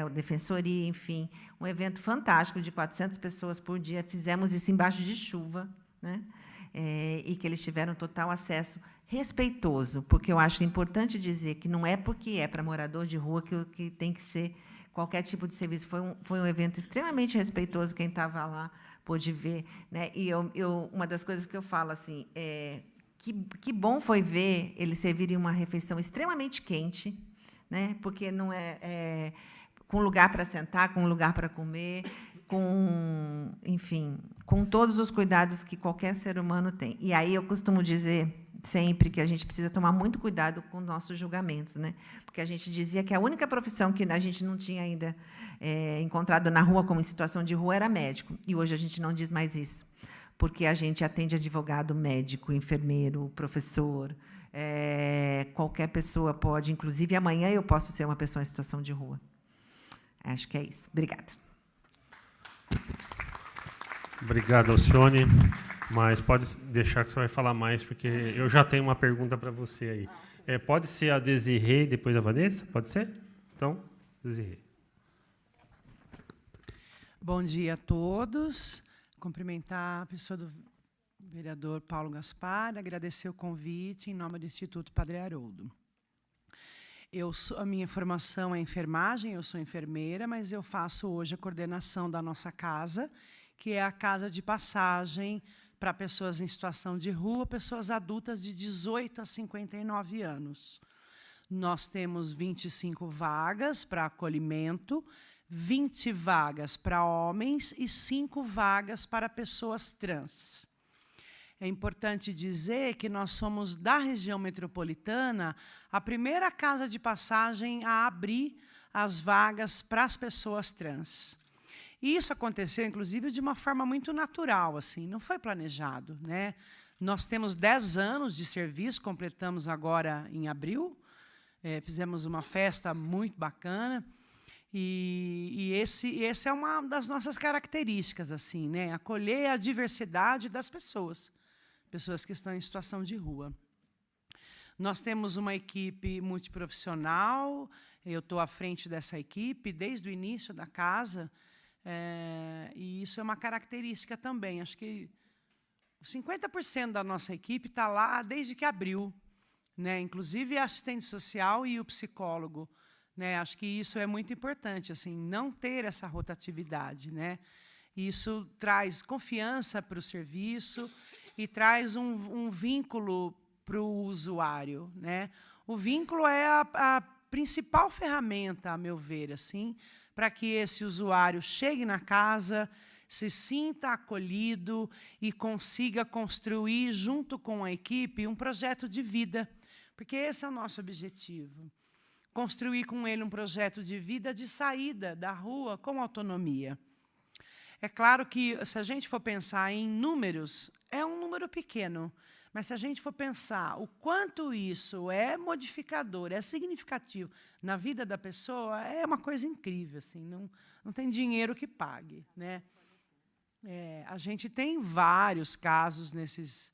[SPEAKER 6] a defensoria, enfim, um evento fantástico de 400 pessoas por dia. Fizemos isso embaixo de chuva, né? E que eles tiveram total acesso respeitoso, porque eu acho importante dizer que não é porque é para morador de rua que tem que ser qualquer tipo de serviço. Foi um evento extremamente respeitoso, quem estava lá pôde ver, né? E uma das coisas que eu falo assim, que bom foi ver eles servirem uma refeição extremamente quente, né? Porque não com lugar para sentar, com lugar para comer, enfim, com todos os cuidados que qualquer ser humano tem. E aí eu costumo dizer sempre que a gente precisa tomar muito cuidado com nossos julgamentos, né? Porque a gente dizia que a única profissão que a gente não tinha ainda encontrado na rua como em situação de rua era médico. E hoje a gente não diz mais isso, porque a gente atende advogado, médico, enfermeiro, professor, qualquer pessoa pode, inclusive amanhã eu posso ser uma pessoa em situação de rua. Acho que é isso. Obrigada.
[SPEAKER 2] Obrigado, Alcione. Mas pode deixar que você vai falar mais, porque eu já tenho uma pergunta para você aí. Pode ser a Desirê e depois a Vanessa? Pode ser? Então, Desirê.
[SPEAKER 7] Bom dia a todos. Cumprimentar a pessoa do vereador Paulo Gaspar, agradecer o convite em nome do Instituto Padre Haroldo. A minha formação é enfermagem, eu sou enfermeira, mas eu faço hoje a coordenação da nossa casa, que é a casa de passagem para pessoas em situação de rua, pessoas adultas de 18 a 59 anos. Nós temos 25 vagas para acolhimento, 20 vagas para homens e 5 vagas para pessoas trans. É importante dizer que nós somos, da região metropolitana, a primeira casa de passagem a abrir as vagas para as pessoas trans. E isso aconteceu, inclusive, de uma forma muito natural, assim, não foi planejado, né? Nós temos 10 anos de serviço, completamos agora em abril, fizemos uma festa muito bacana, e esse é uma das nossas características, assim, né? Acolher a diversidade das pessoas que estão em situação de rua. Nós temos uma equipe multiprofissional, eu estou à frente dessa equipe desde o início da casa, e isso é uma característica também. Acho que 50% da nossa equipe está lá desde que abriu, né? Inclusive a assistente social e o psicólogo, né? Acho que isso é muito importante, assim, não ter essa rotatividade, né? Isso traz confiança para o serviço e traz um vínculo para o usuário, né? O vínculo é a principal ferramenta, a meu ver, assim, para que esse usuário chegue na casa, se sinta acolhido e consiga construir, junto com a equipe, um projeto de vida, porque esse é o nosso objetivo. Construir com ele um projeto de vida de saída da rua com autonomia. É claro que, se a gente for pensar em números, é um número pequeno, mas se a gente for pensar o quanto isso é modificador, é significativo na vida da pessoa, é uma coisa incrível, assim, não tem dinheiro que pague, né? A gente tem vários casos nesses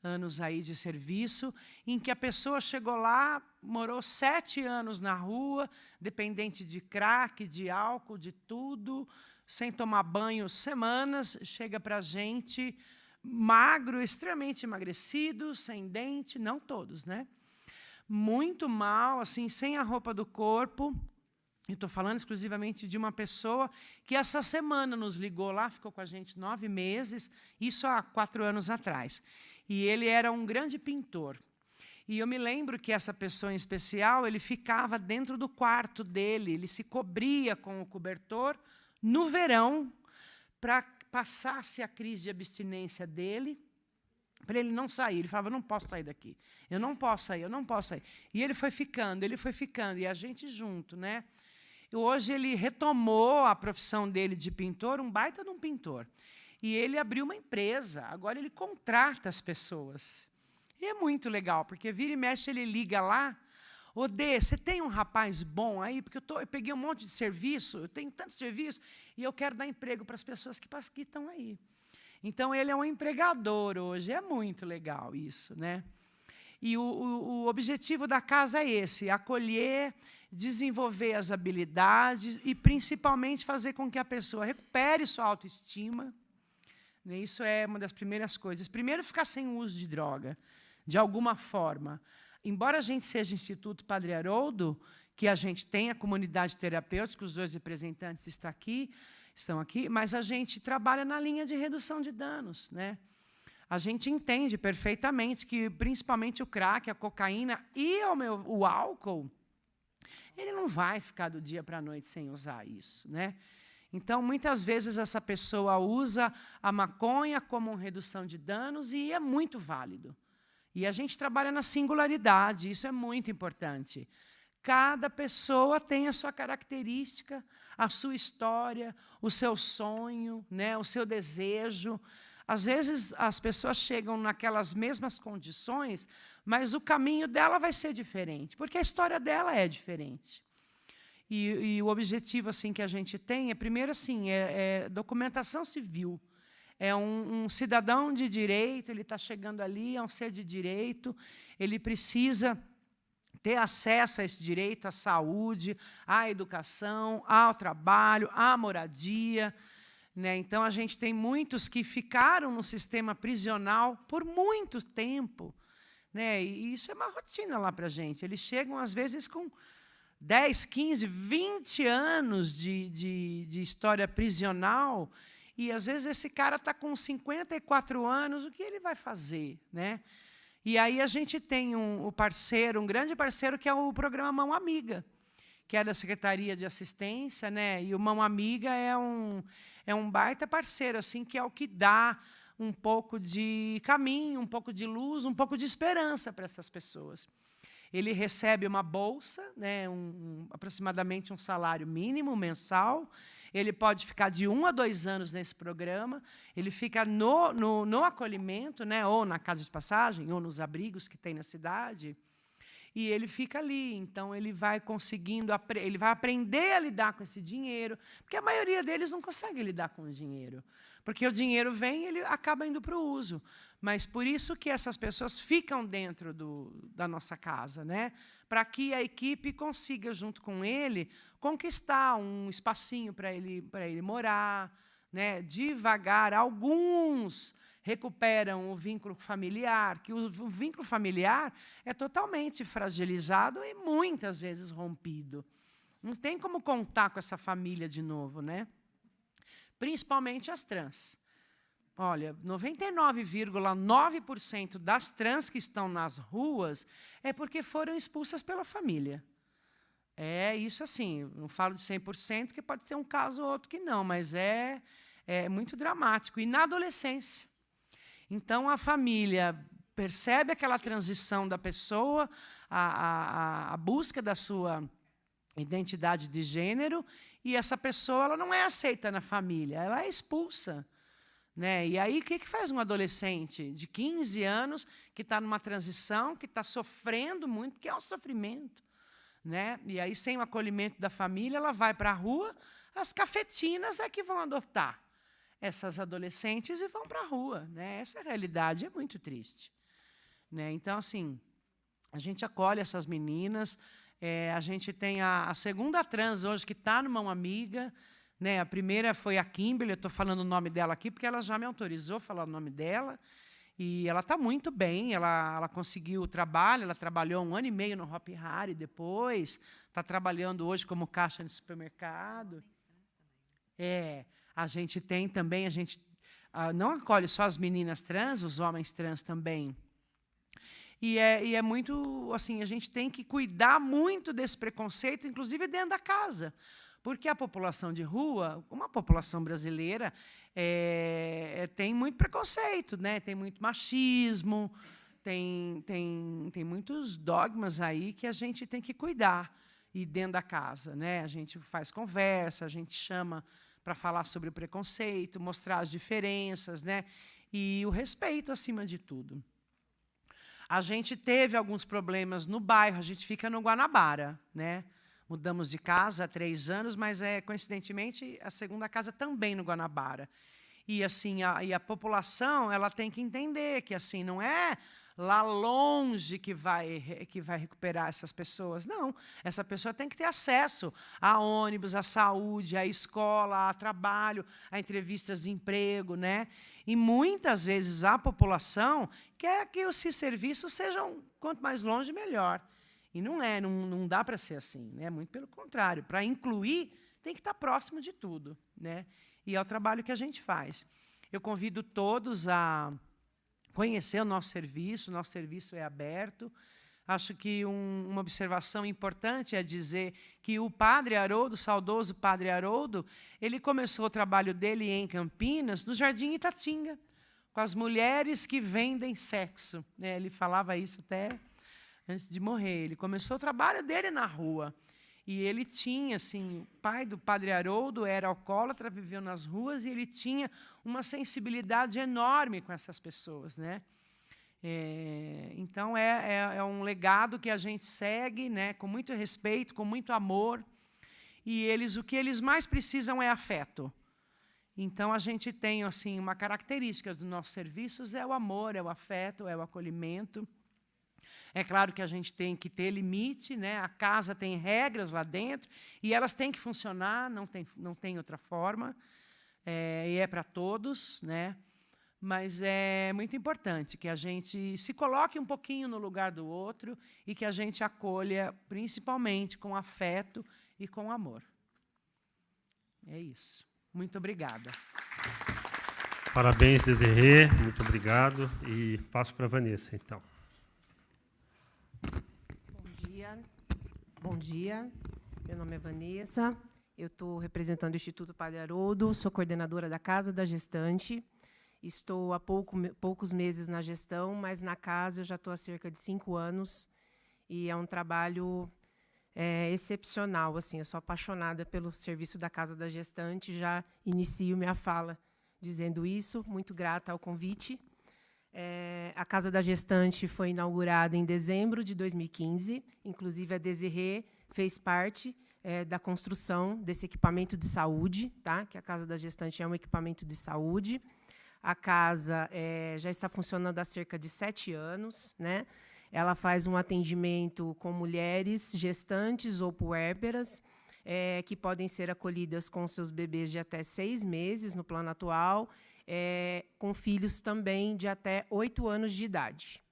[SPEAKER 7] anos aí de serviço, em que a pessoa chegou lá, morou 7 anos na rua, dependente de crack, de álcool, de tudo, sem tomar banho semanas, chega para a gente magro, extremamente emagrecido, sem dente, não todos, né? Muito mal, assim, sem a roupa do corpo. Eu estou falando exclusivamente de uma pessoa que essa semana nos ligou lá, ficou com a gente 9 meses, isso há 4 anos atrás. E ele era um grande pintor. E eu me lembro que essa pessoa em especial, ele ficava dentro do quarto dele, ele se cobria com o cobertor no verão para passasse a crise de abstinência dele, para ele não sair. Ele falava, eu não posso sair daqui. Eu não posso sair, eu não posso sair. E ele foi ficando, e a gente junto, né? E hoje ele retomou a profissão dele de pintor, um baita de um pintor. E ele abriu uma empresa, agora ele contrata as pessoas. E é muito legal, porque vira e mexe, ele liga lá, ô Dê, você tem um rapaz bom aí? Porque eu peguei um monte de serviço, eu tenho tanto serviço, e eu quero dar emprego para as pessoas que estão aí. Então, ele é um empregador hoje, é muito legal isso, né? E o objetivo da casa é esse, acolher, desenvolver as habilidades e, principalmente, fazer com que a pessoa recupere sua autoestima. Isso é uma das primeiras coisas. Primeiro, ficar sem o uso de droga, de alguma forma. Embora a gente seja Instituto Padre Haroldo, que a gente tem a comunidade terapêutica, os 2 representantes estão aqui, mas a gente trabalha na linha de redução de danos, né? A gente entende perfeitamente que, principalmente, o crack, a cocaína e o álcool, ele não vai ficar do dia para a noite sem usar isso, né? Então, muitas vezes, essa pessoa usa a maconha como uma redução de danos e é muito válido. E a gente trabalha na singularidade, isso é muito importante. Cada pessoa tem a sua característica, a sua história, o seu sonho, né, o seu desejo. Às vezes, as pessoas chegam naquelas mesmas condições, mas o caminho dela vai ser diferente, porque a história dela é diferente. E o objetivo assim, que a gente tem é, primeiro, assim, documentação civil. É um cidadão de direito, ele está chegando ali, é um ser de direito, ele precisa ter acesso a esse direito, à saúde, à educação, ao trabalho, à moradia. Né? Então, a gente tem muitos que ficaram no sistema prisional por muito tempo. Né? E isso é uma rotina lá para a gente. Eles chegam, às vezes, com 10, 15, 20 anos de história prisional, e, às vezes, esse cara está com 54 anos, o que ele vai fazer? Né? E aí a gente tem um grande parceiro, que é o programa Mão Amiga, que é da Secretaria de Assistência, né? E o Mão Amiga é um baita parceiro, assim, que é o que dá um pouco de caminho, um pouco de luz, um pouco de esperança para essas pessoas. Ele recebe uma bolsa, né, aproximadamente um salário mínimo mensal. Ele pode ficar de 1 a 2 anos nesse programa. Ele fica no acolhimento, né, ou na casa de passagem, ou nos abrigos que tem na cidade. E ele fica ali. Então, ele vai conseguindo, ele vai aprender a lidar com esse dinheiro, porque a maioria deles não consegue lidar com o dinheiro. Porque o dinheiro vem e ele acaba indo para o uso. Mas por isso que essas pessoas ficam dentro da nossa casa, né? Para que a equipe consiga, junto com ele, conquistar um espacinho para ele morar, né? Devagar, alguns recuperam o vínculo familiar, que o vínculo familiar é totalmente fragilizado e muitas vezes rompido. Não tem como contar com essa família de novo, né? Principalmente as trans. Olha, 99,9% das trans que estão nas ruas é porque foram expulsas pela família. É isso assim, não falo de 100%, que pode ter um caso ou outro que não, mas é muito dramático. E na adolescência. Então, a família percebe aquela transição da pessoa, a busca da sua identidade de gênero, e essa pessoa ela não é aceita na família, ela é expulsa. Né? E aí, o que faz um adolescente de 15 anos que está numa transição, que está sofrendo muito, que é um sofrimento? Né? E aí, sem o acolhimento da família, ela vai para a rua, as cafetinas é que vão adotar essas adolescentes e vão para a rua. Né? Essa realidade é muito triste. Né? Então, assim, a gente acolhe essas meninas, a gente tem a segunda trans hoje que está no Mão Amiga. Né, a primeira foi a Kimberly, eu estou falando o nome dela aqui, porque ela já me autorizou a falar o nome dela. E ela está muito bem, ela conseguiu o trabalho, ela trabalhou 1 ano e meio no Hop Hari depois, está trabalhando hoje como caixa no supermercado. A gente tem também, a gente não acolhe só as meninas trans, os homens trans também. E é muito, assim, a gente tem que cuidar muito desse preconceito, inclusive dentro da casa. Porque a população de rua, como a população brasileira, tem muito preconceito, né? Tem muito machismo, tem muitos dogmas aí que a gente tem que cuidar e dentro da casa, né? A gente faz conversa, a gente chama para falar sobre o preconceito, mostrar as diferenças, né? E o respeito acima de tudo. A gente teve alguns problemas no bairro, a gente fica no Guanabara, né? Mudamos de casa há 3 anos, mas coincidentemente a segunda casa também no Guanabara. E assim, a população, ela tem que entender que assim não é lá longe que vai recuperar essas pessoas. Não, essa pessoa tem que ter acesso a ônibus, à saúde, à escola, a trabalho, a entrevistas de emprego, né? E muitas vezes a população quer que os serviços sejam quanto mais longe melhor. E não dá para ser assim, né? Muito pelo contrário, para incluir tem que estar próximo de tudo, né? E é o trabalho que a gente faz. Eu convido todos a conhecer o nosso serviço é aberto. Acho que uma observação importante é dizer que o Padre Haroldo, o saudoso Padre Haroldo, ele começou o trabalho dele em Campinas, no Jardim Itatinga, com as mulheres que vendem sexo. Ele falava isso até antes de morrer. Ele começou o trabalho dele na rua. E ele tinha, assim, o pai do Padre Haroldo era alcoólatra, viveu nas ruas, e ele tinha uma sensibilidade enorme com essas pessoas, né? Então, é um legado que a gente segue, né, com muito respeito, com muito amor. E o que eles mais precisam é afeto. Então, a gente tem assim, uma característica dos nossos serviços, é o amor, é o afeto, é o acolhimento. É claro que a gente tem que ter limite, né? A casa tem regras lá dentro e elas têm que funcionar, não tem outra forma, e é para todos, né? Mas é muito importante que a gente se coloque um pouquinho no lugar do outro e que a gente acolha, principalmente com afeto e com amor. É isso. Muito obrigada.
[SPEAKER 2] Parabéns, Desirê. Muito obrigado. E passo para a Vanessa, então.
[SPEAKER 8] Bom dia, meu nome é Vanessa, eu estou representando o Instituto Padre Haroldo, sou coordenadora da Casa da Gestante, estou há poucos meses na gestão, mas na casa eu já estou há cerca de 5 anos e é um trabalho excepcional. Assim, eu sou apaixonada pelo serviço da Casa da Gestante, já inicio minha fala dizendo isso, muito grata ao convite. A Casa da Gestante foi inaugurada em dezembro de 2015. Inclusive, a Desirê fez parte da construção desse equipamento de saúde, tá? Que a Casa da Gestante é um equipamento de saúde. A casa já está funcionando há cerca de 7 anos, né? Ela faz um atendimento com mulheres gestantes ou puérperas, que podem ser acolhidas com seus bebês de até 6 meses no plano atual, com filhos também de até 8 anos de idade.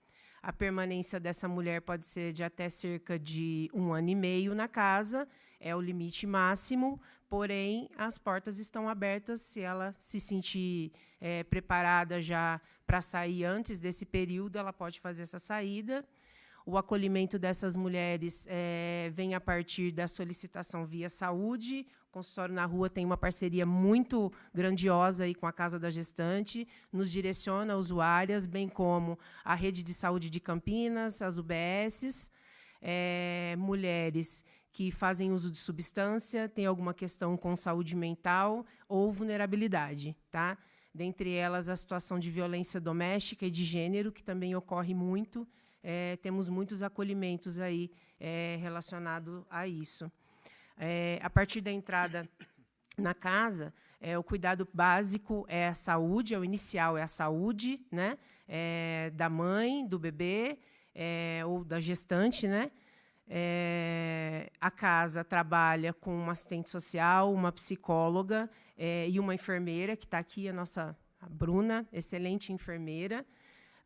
[SPEAKER 8] A permanência dessa mulher pode ser de até cerca de 1 ano e meio na casa, é o limite máximo, porém, as portas estão abertas se ela se sentir preparada já para sair antes desse período, ela pode fazer essa saída. O acolhimento dessas mulheres vem a partir da solicitação via saúde. O consultório na rua tem uma parceria muito grandiosa aí com a Casa da Gestante, nos direciona a usuárias, bem como a Rede de Saúde de Campinas, as UBSs, mulheres que fazem uso de substância, têm alguma questão com saúde mental ou vulnerabilidade, tá? Dentre elas, a situação de violência doméstica e de gênero, que também ocorre muito. Temos muitos acolhimentos aí relacionados a isso. A partir da entrada na casa, o cuidado básico é a saúde, o inicial é a saúde, né? Da mãe, do bebê ou da gestante, né? A casa trabalha com uma assistente social, uma psicóloga e uma enfermeira, que está aqui, a Bruna, excelente enfermeira.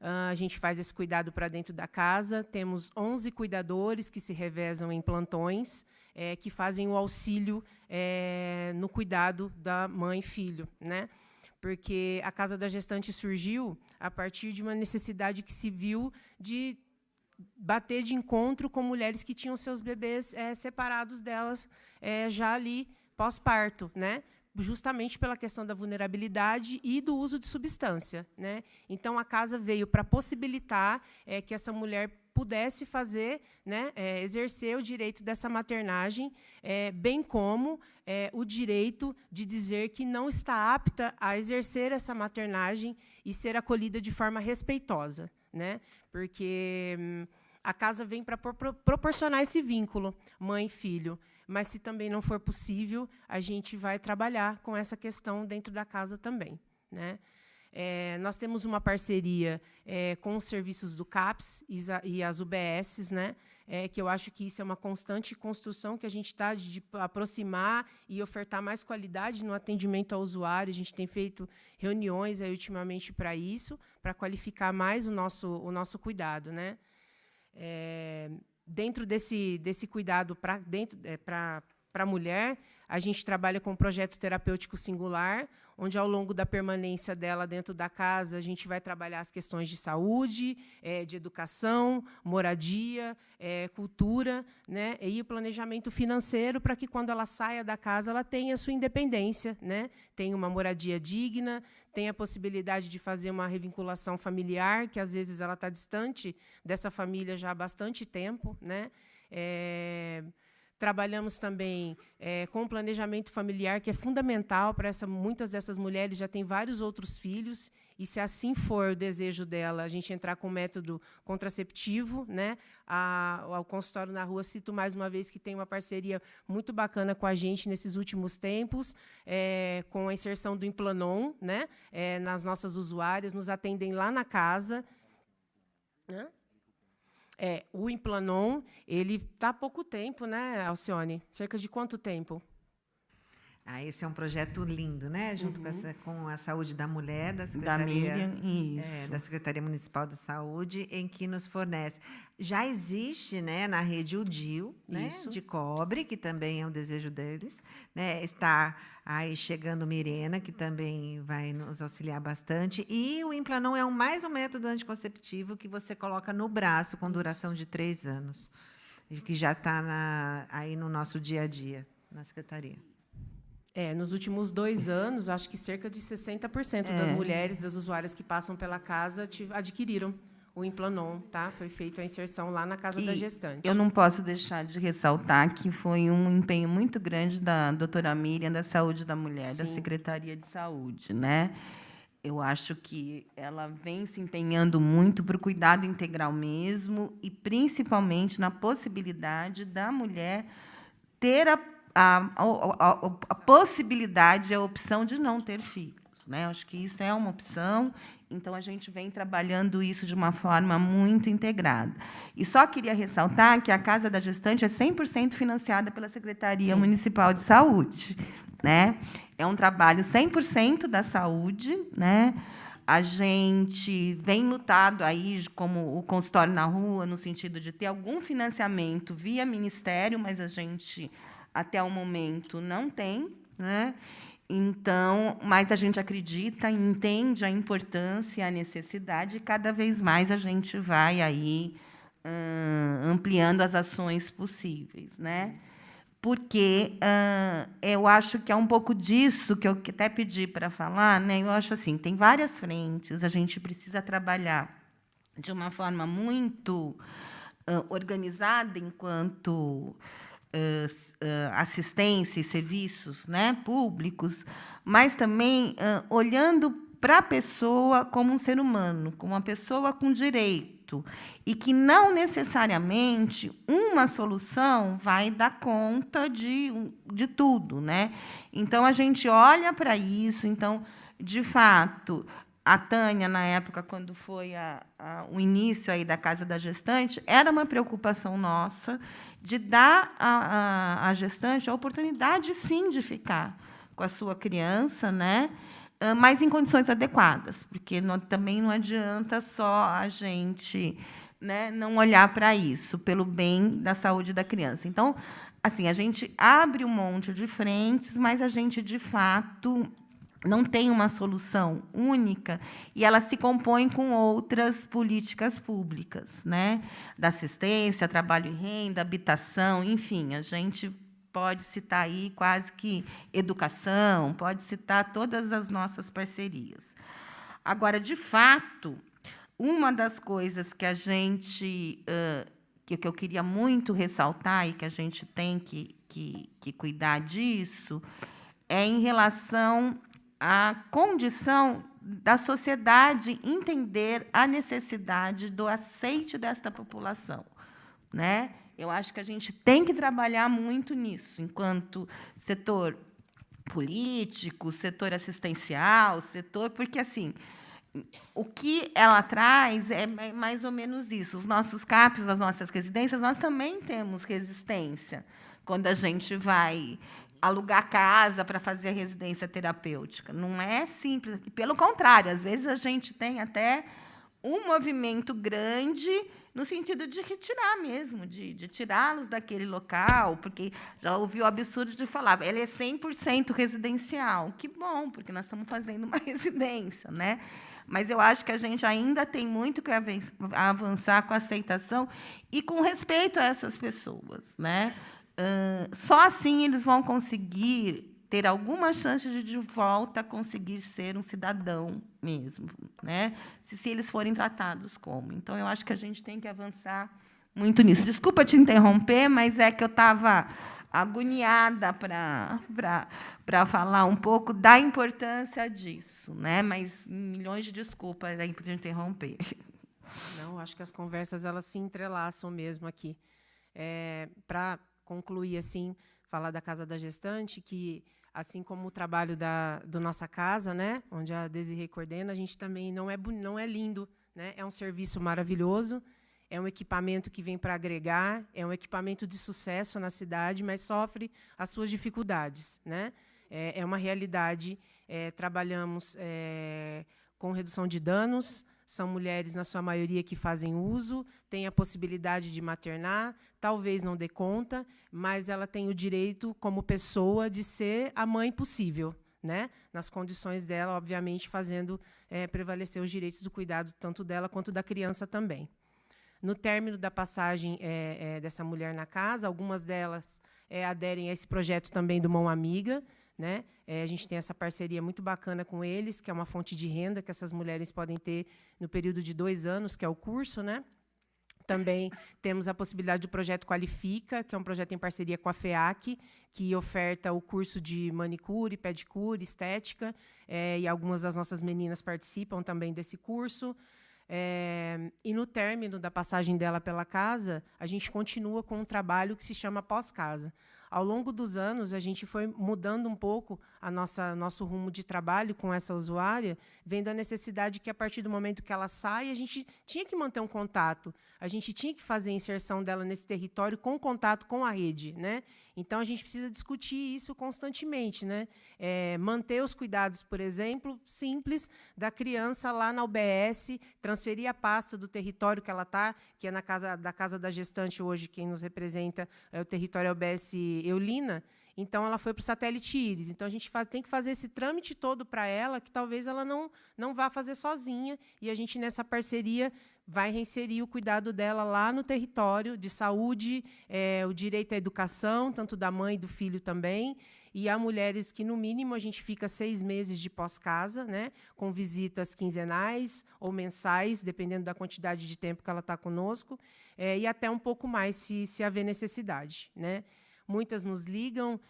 [SPEAKER 8] A gente faz esse cuidado para dentro da casa. Temos 11 cuidadores que se revezam em plantões, que fazem o auxílio no cuidado da mãe e filho, né? Porque a Casa da Gestante surgiu a partir de uma necessidade que se viu de bater de encontro com mulheres que tinham seus bebês separados delas, já ali pós-parto, né? Justamente pela questão da vulnerabilidade e do uso de substância, né? Então, a casa veio para possibilitar que essa mulher pudesse fazer, né, exercer o direito dessa maternagem, bem como o direito de dizer que não está apta a exercer essa maternagem e ser acolhida de forma respeitosa, né? Porque a casa vem para proporcionar esse vínculo mãe e filho. Mas, se também não for possível, a gente vai trabalhar com essa questão dentro da casa também, né? Nós temos uma parceria com os serviços do CAPS e as UBSs, né? Que eu acho que isso é uma constante construção que a gente está de aproximar e ofertar mais qualidade no atendimento ao usuário. A gente tem feito reuniões ultimamente para isso, para qualificar mais o nosso cuidado, né? Dentro desse cuidado para a mulher, a gente trabalha com um projeto terapêutico singular, onde, ao longo da permanência dela dentro da casa, a gente vai trabalhar as questões de saúde, de educação, moradia, cultura, né, e o planejamento financeiro para que, quando ela saia da casa, ela tenha a sua independência, né, tenha uma moradia digna, tenha a possibilidade de fazer uma revinculação familiar, que, às vezes, ela está distante dessa família já há bastante tempo, né? Trabalhamos também com o planejamento familiar, que é fundamental para muitas dessas mulheres já têm vários outros filhos, e, se assim for o desejo dela, a gente entrar com o método contraceptivo, né? Ao consultório na rua, cito mais uma vez que tem uma parceria muito bacana com a gente nesses últimos tempos, com a inserção do Implanon, né? Nas nossas usuárias, nos atendem lá na casa. O Implanon, ele está há pouco tempo, né, Alcione? Cerca de quanto tempo?
[SPEAKER 6] Esse é um projeto lindo, né? Junto com a Saúde da Mulher, da Secretaria, da Secretaria Municipal da Saúde, em que nos fornece. Já existe, né, na rede o DIU, né, de cobre, que também é um desejo deles, né? Está aí chegando Mirena, que também vai nos auxiliar bastante. E o Implanon é mais um método anticonceptivo que você coloca no braço, com duração de 3 anos, que já está aí no nosso dia a dia, na Secretaria.
[SPEAKER 8] Nos últimos 2 anos, acho que cerca de 60% das mulheres, das usuárias que passam pela casa, adquiriram o Implanon, tá? Foi feita a inserção lá na casa da gestante.
[SPEAKER 3] Eu não posso deixar de ressaltar que foi um empenho muito grande da doutora Miriam, da Saúde da Mulher, da Secretaria de Saúde, né? Eu acho que ela vem se empenhando muito para o cuidado integral mesmo, e, principalmente, na possibilidade da mulher ter a possibilidade, a opção de não ter filhos, né? Acho que isso é uma opção, então a gente vem trabalhando isso de uma forma muito integrada. E só queria ressaltar que a Casa da Gestante é 100% financiada pela Secretaria Municipal de Saúde, né? É um trabalho 100% da saúde, né? A gente vem lutado aí, como o consultório na rua, no sentido de ter algum financiamento via Ministério, mas a gente, até o momento, não tem, né? Então, mas a gente acredita, entende a importância, a necessidade, e cada vez mais a gente vai aí ampliando as ações possíveis, né? Porque eu acho que é um pouco disso que eu até pedi para falar, né? Eu acho assim, tem várias frentes, a gente precisa trabalhar de uma forma muito organizada enquanto assistência e serviços, né, públicos, mas também olhando para a pessoa como um ser humano, como uma pessoa com direito, e que não necessariamente uma solução vai dar conta de tudo, né? Então, a gente olha para isso. Então, de fato, a Tânia, na época, quando foi o início aí da Casa da Gestante, era uma preocupação nossa de dar à gestante a oportunidade, sim, de ficar com a sua criança, né? Mas em condições adequadas, porque também não adianta só a gente, né, não olhar para isso, pelo bem da saúde da criança. Então, assim, a gente abre um monte de frentes, mas a gente, de fato, não tem uma solução única, e ela se compõe com outras políticas públicas, né? Da assistência, trabalho e renda, habitação, enfim, a gente pode citar aí quase que educação, pode citar todas as nossas parcerias. Agora, de fato, uma das coisas que a gente, que eu queria muito ressaltar e que a gente tem que cuidar disso, é em relação à condição da sociedade entender a necessidade do aceite desta população, né? Eu acho que a gente tem que trabalhar muito nisso, enquanto setor político, setor assistencial, setor, porque assim, o que ela traz é mais ou menos isso. Os nossos CAPs, as nossas residências, nós também temos resistência quando a gente vai alugar casa para fazer a residência terapêutica. Não é simples. Pelo contrário, às vezes a gente tem até um movimento grande no sentido de retirar mesmo, de tirá-los daquele local, porque já ouvi o absurdo de falar, ele é 100% residencial. Que bom, porque nós estamos fazendo uma residência, né? Mas eu acho que a gente ainda tem muito que avançar com a aceitação e com respeito a essas pessoas, né? Só assim eles vão conseguir ter alguma chance de volta conseguir ser um cidadão mesmo, né? Se eles forem tratados como. Então, eu acho que a gente tem que avançar muito nisso. Desculpa te interromper, mas é que eu estava agoniada para falar um pouco da importância disso, né? Mas milhões de desculpas aí por te interromper.
[SPEAKER 8] Não, acho que as conversas elas se entrelaçam mesmo aqui. Para concluir, assim, falar da Casa da Gestante, que, assim como o trabalho do Nossa Casa, né, onde a Desirê coordena, a gente também não é lindo, né? É um serviço maravilhoso, é um equipamento que vem para agregar, é um equipamento de sucesso na cidade, mas sofre as suas dificuldades, né? É uma realidade. Trabalhamos com redução de danos. São mulheres, na sua maioria, que fazem uso, têm a possibilidade de maternar, talvez não dê conta, mas ela tem o direito, como pessoa, de ser a mãe possível, né? Nas condições dela, obviamente, fazendo prevalecer os direitos do cuidado, tanto dela quanto da criança também. No término da passagem dessa mulher na casa, algumas delas aderem a esse projeto também do Mão Amiga, né? A gente tem essa parceria muito bacana com eles, que é uma fonte de renda que essas mulheres podem ter no período de 2 anos, que é o curso, né? Também temos a possibilidade do projeto Qualifica, que é um projeto em parceria com a FEAC, que oferta o curso de manicure, pedicure, estética, e algumas das nossas meninas participam também desse curso. E, no término da passagem dela pela casa, a gente continua com um trabalho que se chama Pós-Casa. Ao longo dos anos, a gente foi mudando um pouco nosso rumo de trabalho com essa usuária, vendo a necessidade que, a partir do momento que ela sai, a gente tinha que manter um contato, a gente tinha que fazer a inserção dela nesse território com contato com a rede, né? Então, a gente precisa discutir isso constantemente, né? Manter os cuidados, por exemplo, simples, da criança lá na UBS, transferir a pasta do território que ela está, que é da Casa da Gestante hoje, quem nos representa é o território UBS Eulina. Então, ela foi para o satélite Íris. Então, a gente tem que fazer esse trâmite todo para ela, que talvez ela não vá fazer sozinha, e a gente, nessa parceria, vai reinserir o cuidado dela lá no território de saúde, o direito à educação, tanto da mãe e do filho também, e há mulheres que, no mínimo, a gente fica 6 meses de pós-casa, né, com visitas quinzenais ou mensais, dependendo da quantidade de tempo que ela está conosco, e até um pouco mais, se haver necessidade, né. Muitas nos ligam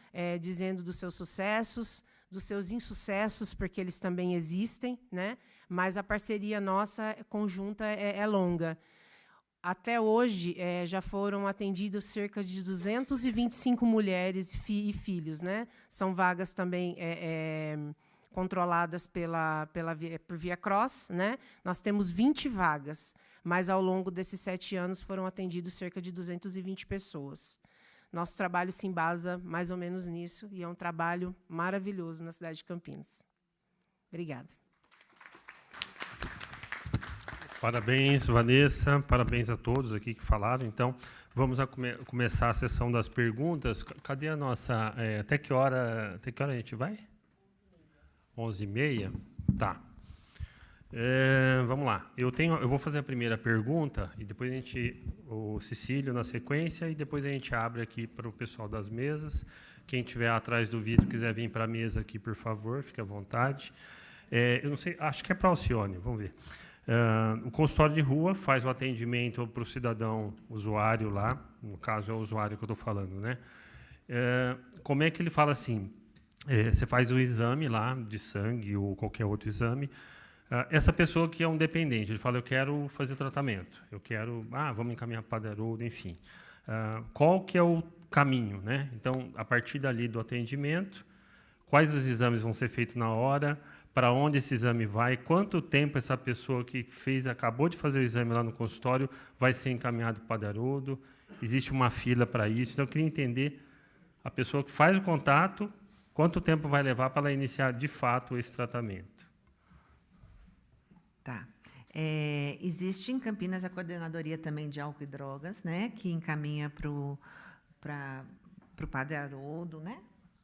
[SPEAKER 8] dizendo dos seus sucessos, dos seus insucessos, porque eles também existem, né? Mas a parceria nossa conjunta é longa. Até hoje, já foram atendidos cerca de 225 mulheres e filhos, né? São vagas também controladas por Via Cross, né? Nós temos 20 vagas, mas, ao longo desses 7 anos, foram atendidos cerca de 220 pessoas. Nosso trabalho se embasa mais ou menos nisso, e é um trabalho maravilhoso na cidade de Campinas. Obrigada.
[SPEAKER 2] Parabéns, Vanessa. Parabéns a todos aqui que falaram. Então, vamos começar a sessão das perguntas. Cadê a nossa... até que hora a gente vai? 11h30? Tá. Vamos lá. Eu vou fazer a primeira pergunta e depois o Cecílio na sequência e depois a gente abre aqui para o pessoal das mesas. Quem estiver atrás do vídeo quiser vir para a mesa aqui, por favor, fique à vontade. Eu não sei, acho que é para a Alcione, vamos ver. O consultório de rua faz o atendimento para o cidadão usuário lá, no caso é o usuário que eu estou falando, né? Como é que ele fala assim? Você faz o exame lá de sangue ou qualquer outro exame. Essa pessoa que é um dependente, ele fala, eu quero fazer o tratamento, eu quero, vamos encaminhar para o Padre Haroldo, enfim. Qual que é o caminho, né? Então, a partir dali do atendimento, quais os exames vão ser feitos na hora, para onde esse exame vai, quanto tempo essa pessoa que acabou de fazer o exame lá no consultório vai ser encaminhado para o Padre Haroldo, existe uma fila para isso, então eu queria entender a pessoa que faz o contato, quanto tempo vai levar para ela iniciar, de fato, esse tratamento.
[SPEAKER 6] Tá. Existe em Campinas a coordenadoria também de álcool e drogas, né, que encaminha para o Padre Haroldo, né?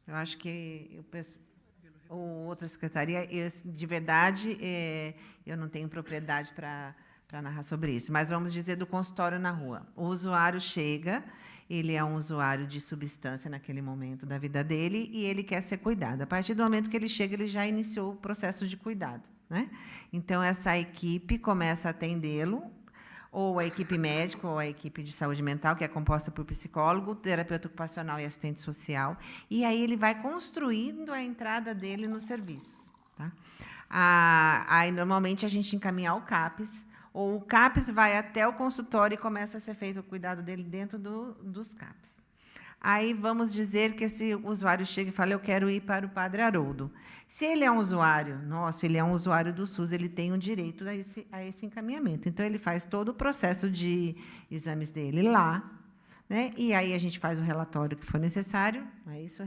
[SPEAKER 6] Eu acho que ou outra secretaria, de verdade, eu não tenho propriedade para narrar sobre isso, mas vamos dizer do consultório na rua. O usuário chega, ele é um usuário de substância naquele momento da vida dele e ele quer ser cuidado. A partir do momento que ele chega, ele já iniciou o processo de cuidado, né? Então, essa equipe começa a atendê-lo, ou a equipe médica, ou a equipe de saúde mental, que é composta por psicólogo, terapeuta ocupacional e assistente social, e aí ele vai construindo a entrada dele nos serviços. Tá? Aí, normalmente, a gente encaminha ao CAPES, ou o CAPES vai até o consultório e começa a ser feito o cuidado dele dentro dos CAPES. Aí, vamos dizer que esse usuário chega e fala, eu quero ir para o Padre Haroldo. Se ele é um usuário nosso, ele é um usuário do SUS, ele tem o direito a esse encaminhamento. Então, ele faz todo o processo de exames dele lá, né? E aí a gente faz o relatório que for necessário, é isso,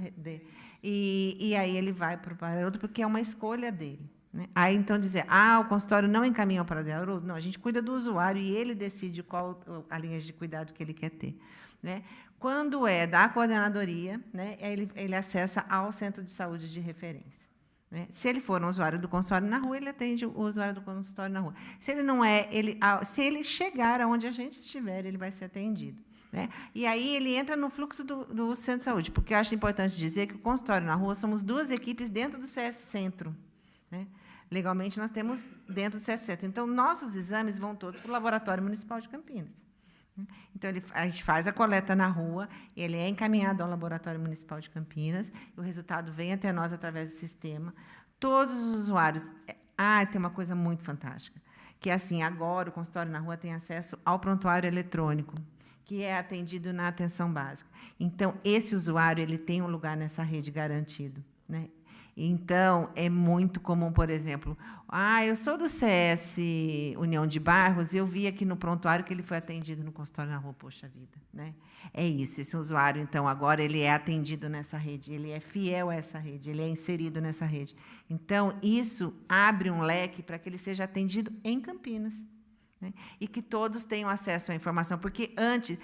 [SPEAKER 6] e aí ele vai para o Padre Haroldo, porque é uma escolha dele. Né? Aí, então, dizer, o consultório não encaminha para o Padre Haroldo, não, a gente cuida do usuário e ele decide qual a linha de cuidado que ele quer ter. Né? Quando é da coordenadoria, né, ele acessa ao centro de saúde de referência. Né? Se ele for um usuário do consultório na rua, ele atende o usuário do consultório na rua. Se ele não é, se ele chegar aonde a gente estiver, ele vai ser atendido. Né? E aí ele entra no fluxo do centro de saúde, porque eu acho importante dizer que o consultório na rua somos 2 equipes dentro do CS Centro. Né? Legalmente, nós temos dentro do CS Centro. Então, nossos exames vão todos para o Laboratório Municipal de Campinas. Então, a gente faz a coleta na rua, ele é encaminhado ao Laboratório Municipal de Campinas, e o resultado vem até nós através do sistema. Todos os usuários... tem uma coisa muito fantástica, que é assim, agora o consultório na rua tem acesso ao prontuário eletrônico, que é atendido na atenção básica. Então, esse usuário ele tem um lugar nessa rede garantido. Né? Então, é muito comum, por exemplo, eu sou do CS União de Bairros e eu vi aqui no prontuário que ele foi atendido no consultório na rua, poxa vida. Né? É isso, esse usuário, então, agora ele é atendido nessa rede, ele é fiel a essa rede, ele é inserido nessa rede. Então, isso abre um leque para que ele seja atendido em Campinas. Né? E que todos tenham acesso à informação, porque antes,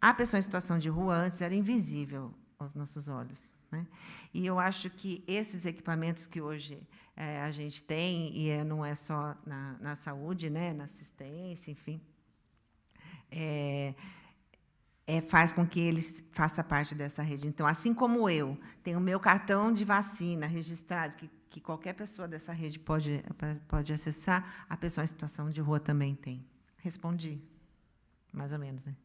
[SPEAKER 6] a pessoa em situação de rua antes era invisível aos nossos olhos. Né? E eu acho que esses equipamentos que hoje a gente tem, e não é só na saúde, né, na assistência, enfim, faz com que eles façam parte dessa rede. Então, assim como eu tenho o meu cartão de vacina registrado, que qualquer pessoa dessa rede pode acessar, a pessoa em situação de rua também tem. Respondi, mais ou menos, né?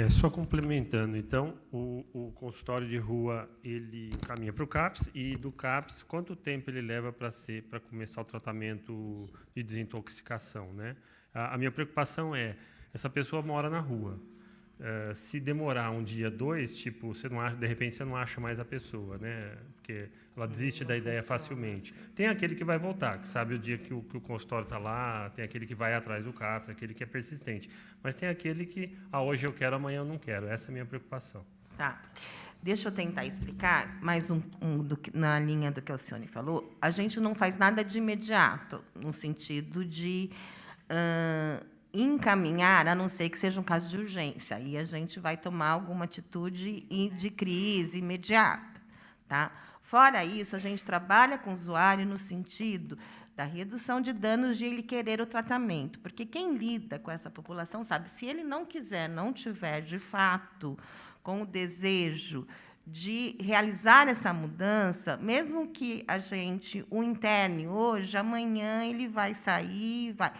[SPEAKER 2] Só complementando, então, o consultório de rua ele encaminha para o CAPES, e do CAPES, quanto tempo ele leva para começar o tratamento de desintoxicação? Né? A minha preocupação é, essa pessoa mora na rua. Se demorar um dia, 2, tipo, de repente você não acha mais a pessoa, né? Porque ela desiste da ideia facilmente. Tem aquele que vai voltar, que sabe o dia que o consultório está lá, tem aquele que vai atrás do CAPES, aquele que é persistente. Mas tem aquele que, hoje eu quero, amanhã eu não quero. Essa é a minha preocupação.
[SPEAKER 3] Tá. Deixa eu tentar explicar mais na linha do que a Alcione falou. A gente não faz nada de imediato, no sentido de encaminhar, a não ser que seja um caso de urgência. Aí a gente vai tomar alguma atitude de crise imediata. Tá? Fora isso, a gente trabalha com o usuário no sentido da redução de danos de ele querer o tratamento, porque quem lida com essa população sabe, se ele não quiser, não tiver, de fato, com o desejo de realizar essa mudança, mesmo que a gente o interne hoje, amanhã ele vai sair, vai.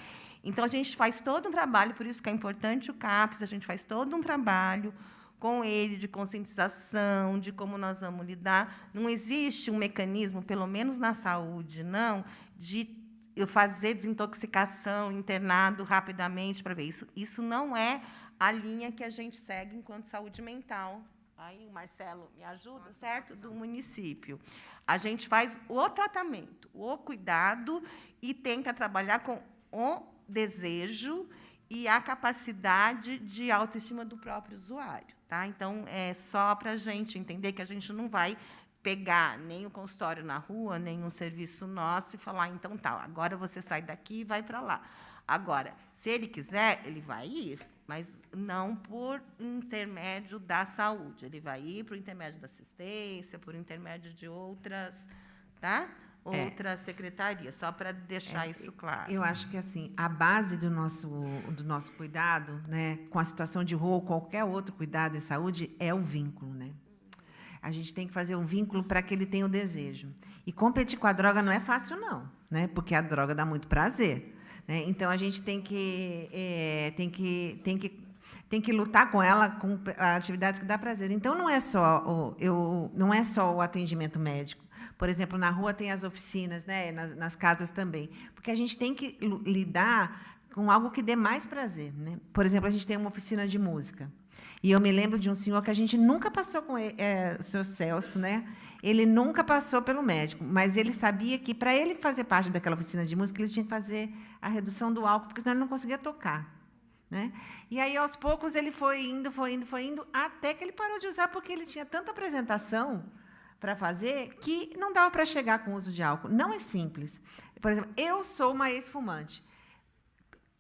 [SPEAKER 3] Então, a gente faz todo um trabalho, por isso que é importante o CAPS, a gente faz todo um trabalho com ele de conscientização, de como nós vamos lidar. Não existe um mecanismo, pelo menos na saúde, não, de eu fazer desintoxicação, internado rapidamente para ver isso. Isso não é a linha que a gente segue enquanto saúde mental. Aí o Marcelo me ajuda, certo? Do município. A gente faz o tratamento, o cuidado e tenta trabalhar com o desejo e a capacidade de autoestima do próprio usuário. Tá? Então, é só para a gente entender que a gente não vai pegar nem o consultório na rua, nem um serviço nosso e falar, então, tá, agora você sai daqui e vai para lá. Agora, se ele quiser, ele vai ir, mas não por intermédio da saúde. Ele vai ir por intermédio da assistência, por intermédio de outras, tá? Outras secretarias, só para deixar isso claro.
[SPEAKER 6] Eu acho que assim, a base do nosso cuidado, né, com a situação de rua ou qualquer outro cuidado em saúde, é o vínculo, né? A gente tem que fazer um vínculo para que ele tenha o desejo. E competir com a droga não é fácil, não, né? Porque a droga dá muito prazer. Né? Então, a gente tem que lutar com ela com atividades que dão prazer. Então, não é só o atendimento médico. Por exemplo, na rua tem as oficinas, né? Nas casas também. Porque a gente tem que lidar com algo que dê mais prazer. Né? Por exemplo, a gente tem uma oficina de música. E eu me lembro de um senhor que a gente nunca passou com ele, o senhor Celso, né? Ele nunca passou pelo médico, mas ele sabia que, para ele fazer parte daquela oficina de música, ele tinha que fazer a redução do álcool, porque senão ele não conseguia tocar. Né? E aí, aos poucos, ele foi indo, até que ele parou de usar, porque ele tinha tanta apresentação para fazer que não dava para chegar com o uso de álcool. Não é simples. Por exemplo, eu sou uma ex-fumante.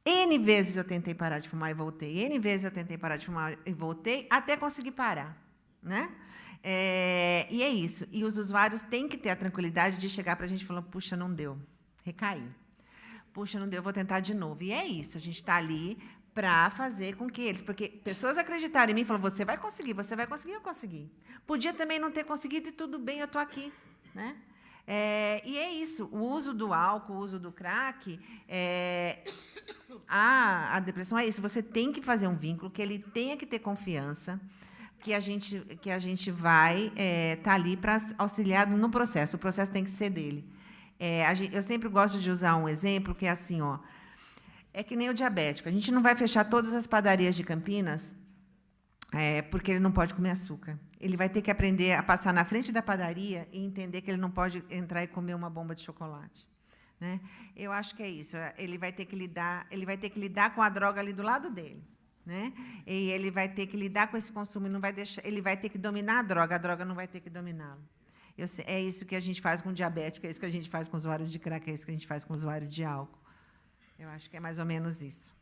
[SPEAKER 6] N vezes eu tentei parar de fumar e voltei. N vezes eu tentei parar de fumar e voltei, até conseguir parar. Né? E é isso. E os usuários têm que ter a tranquilidade de chegar para a gente falando, puxa, não deu, recaí. Puxa, não deu, vou tentar de novo. E é isso, a gente está ali para fazer com que eles... Porque pessoas acreditaram em mim e falaram, você vai conseguir, eu consegui. Podia também não ter conseguido e tudo bem, eu estou aqui. Né? E é isso, o uso do álcool, o uso do crack, a depressão é isso, você tem que fazer um vínculo, que ele tenha que ter confiança, que a gente vai estar ali para auxiliar no processo, o processo tem que ser dele. Eu sempre gosto de usar um exemplo, que é assim, ó, é que nem o diabético, a gente não vai fechar todas as padarias de Campinas porque ele não pode comer açúcar. Ele vai ter que aprender a passar na frente da padaria e entender que ele não pode entrar e comer uma bomba de chocolate. Né? Eu acho que é isso. Ele vai ter que lidar com a droga ali do lado dele. Né? E ele vai ter que lidar com esse consumo, ele vai ter que dominar a droga não vai ter que dominá-lo. É isso que a gente faz com o diabético, é isso que a gente faz com o usuário de crack, é isso que a gente faz com o usuário de álcool. Eu acho que é mais ou menos isso.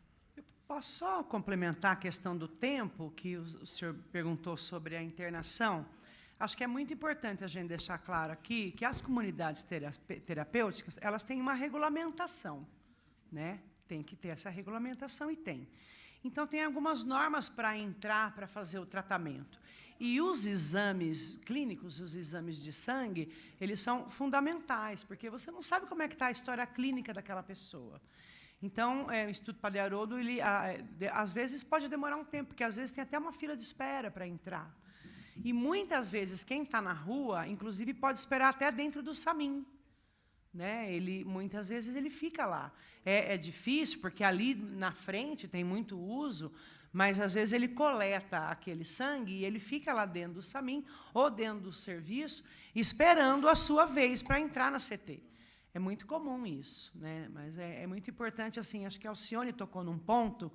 [SPEAKER 7] Posso só complementar a questão do tempo, que o senhor perguntou sobre a internação? Acho que é muito importante a gente deixar claro aqui que as comunidades terapêuticas elas têm uma regulamentação. Né? Tem que ter essa regulamentação e tem. Então, tem algumas normas para entrar, para fazer o tratamento. E os exames clínicos, os exames de sangue, eles são fundamentais, porque você não sabe como é que está a história clínica daquela pessoa. Então, o Instituto Padre Haroldo, às vezes, pode demorar um tempo, porque, às vezes, tem até uma fila de espera para entrar. E, muitas vezes, quem está na rua, inclusive, pode esperar até dentro do SAMIM. Né? Muitas vezes, ele fica lá. É difícil, porque ali na frente tem muito uso, mas, às vezes, ele coleta aquele sangue e ele fica lá dentro do SAMIM ou dentro do serviço, esperando a sua vez para entrar na CT. É muito comum isso, né? Mas é muito importante, assim, acho que a Alcione tocou num ponto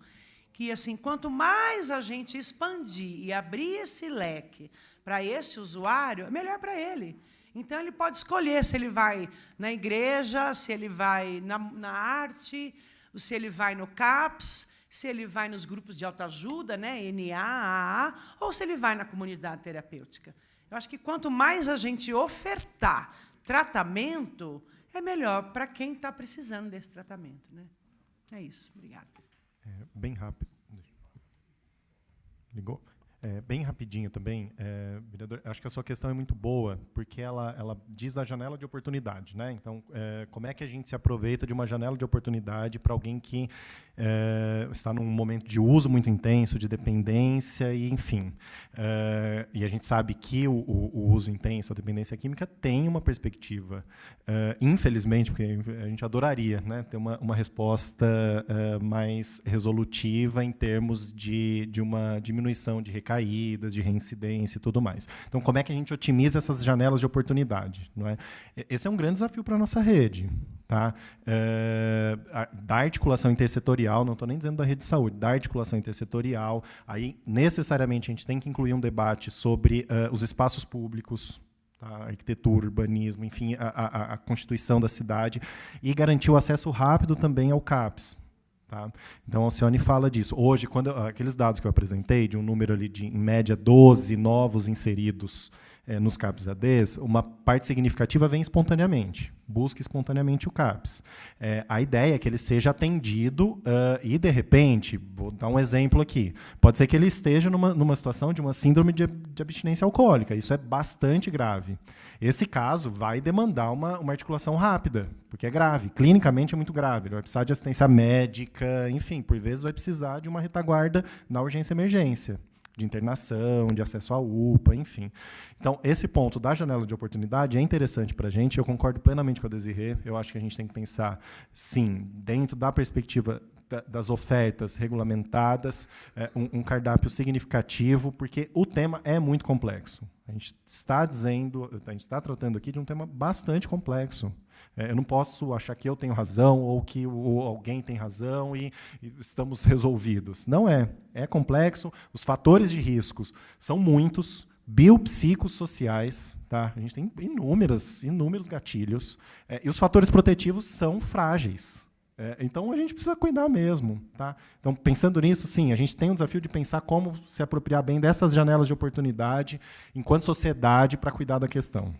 [SPEAKER 7] que, assim, quanto mais a gente expandir e abrir esse leque para esse usuário, é melhor para ele. Então, ele pode escolher se ele vai na igreja, se ele vai na arte, se ele vai no CAPS, se ele vai nos grupos de autoajuda, né, NA, AA, ou se ele vai na comunidade terapêutica. Eu acho que quanto mais a gente ofertar tratamento, é melhor para quem está precisando desse tratamento, né? É isso. Obrigada.
[SPEAKER 5] Bem rápido. Ligou? Bem rapidinho também, vereador, acho que a sua questão é muito boa, porque ela diz da janela de oportunidade, né? Então, como é que a gente se aproveita de uma janela de oportunidade para alguém que está num momento de uso muito intenso, de dependência, e enfim. E a gente sabe que o uso intenso, a dependência química, tem uma perspectiva. Infelizmente, porque a gente adoraria, né, ter uma resposta mais resolutiva em termos de uma diminuição de recaídas, de reincidência e tudo mais. Então, como é que a gente otimiza essas janelas de oportunidade? Não é? Esse é um grande desafio para a nossa rede. Tá? Da articulação intersetorial, não estou nem dizendo da rede de saúde, da articulação intersetorial, aí necessariamente a gente tem que incluir um debate sobre os espaços públicos, tá? Arquitetura, urbanismo, enfim, a constituição da cidade, e garantir o acesso rápido também ao CAPS. Tá? Então, a Alcione fala disso. Hoje, aqueles dados que eu apresentei, de um número ali de, em média, 12 novos inseridos nos CAPS-ADs, uma parte significativa vem espontaneamente, busca espontaneamente o CAPS. A ideia é que ele seja atendido e, de repente, vou dar um exemplo aqui, pode ser que ele esteja numa situação de uma síndrome de abstinência alcoólica, isso é bastante grave. Esse caso vai demandar uma articulação rápida, porque é grave, clinicamente é muito grave, ele vai precisar de assistência médica, enfim, por vezes vai precisar de uma retaguarda na urgência-emergência, de internação, de acesso à UPA, enfim. Então, esse ponto da janela de oportunidade é interessante para a gente, eu concordo plenamente com a Desirê, eu acho que a gente tem que pensar, sim, dentro da perspectiva das ofertas regulamentadas, um cardápio significativo, porque o tema é muito complexo. A gente está tratando aqui de um tema bastante complexo. Eu não posso achar que eu tenho razão ou que alguém tem razão e estamos resolvidos. Não é. É complexo. Os fatores de riscos são muitos, biopsicossociais. Tá? A gente tem inúmeros gatilhos. E os fatores protetivos são frágeis. Então, a gente precisa cuidar mesmo. Tá? Então, pensando nisso, sim, a gente tem um desafio de pensar como se apropriar bem dessas janelas de oportunidade enquanto sociedade para cuidar da questão.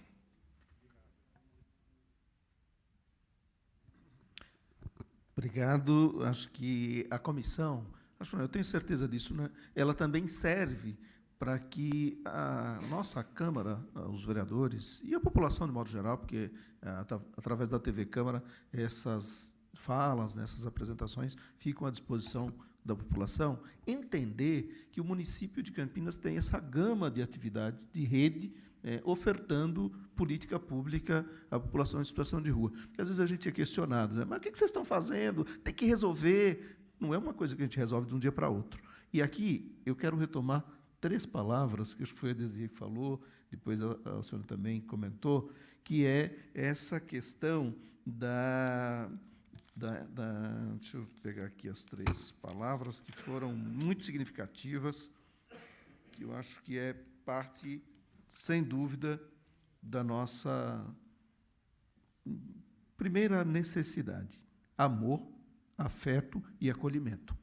[SPEAKER 4] Obrigado. Acho que a comissão, eu tenho certeza disso, né? Ela também serve para que a nossa Câmara, os vereadores e a população de modo geral, porque através da TV Câmara essas falas, essas apresentações ficam à disposição da população, entender que o município de Campinas tem essa gama de atividades de rede, ofertando política pública à população em situação de rua. Porque, às vezes, a gente é questionado, né? Mas o que vocês estão fazendo? Tem que resolver. Não é uma coisa que a gente resolve de um dia para outro. E aqui eu quero retomar 3 palavras, que acho que foi a Desirê que falou, depois a senhora também comentou, que é essa questão deixa eu pegar aqui as 3 palavras que foram muito significativas, que eu acho que é parte, sem dúvida, da nossa primeira necessidade: amor, afeto e acolhimento.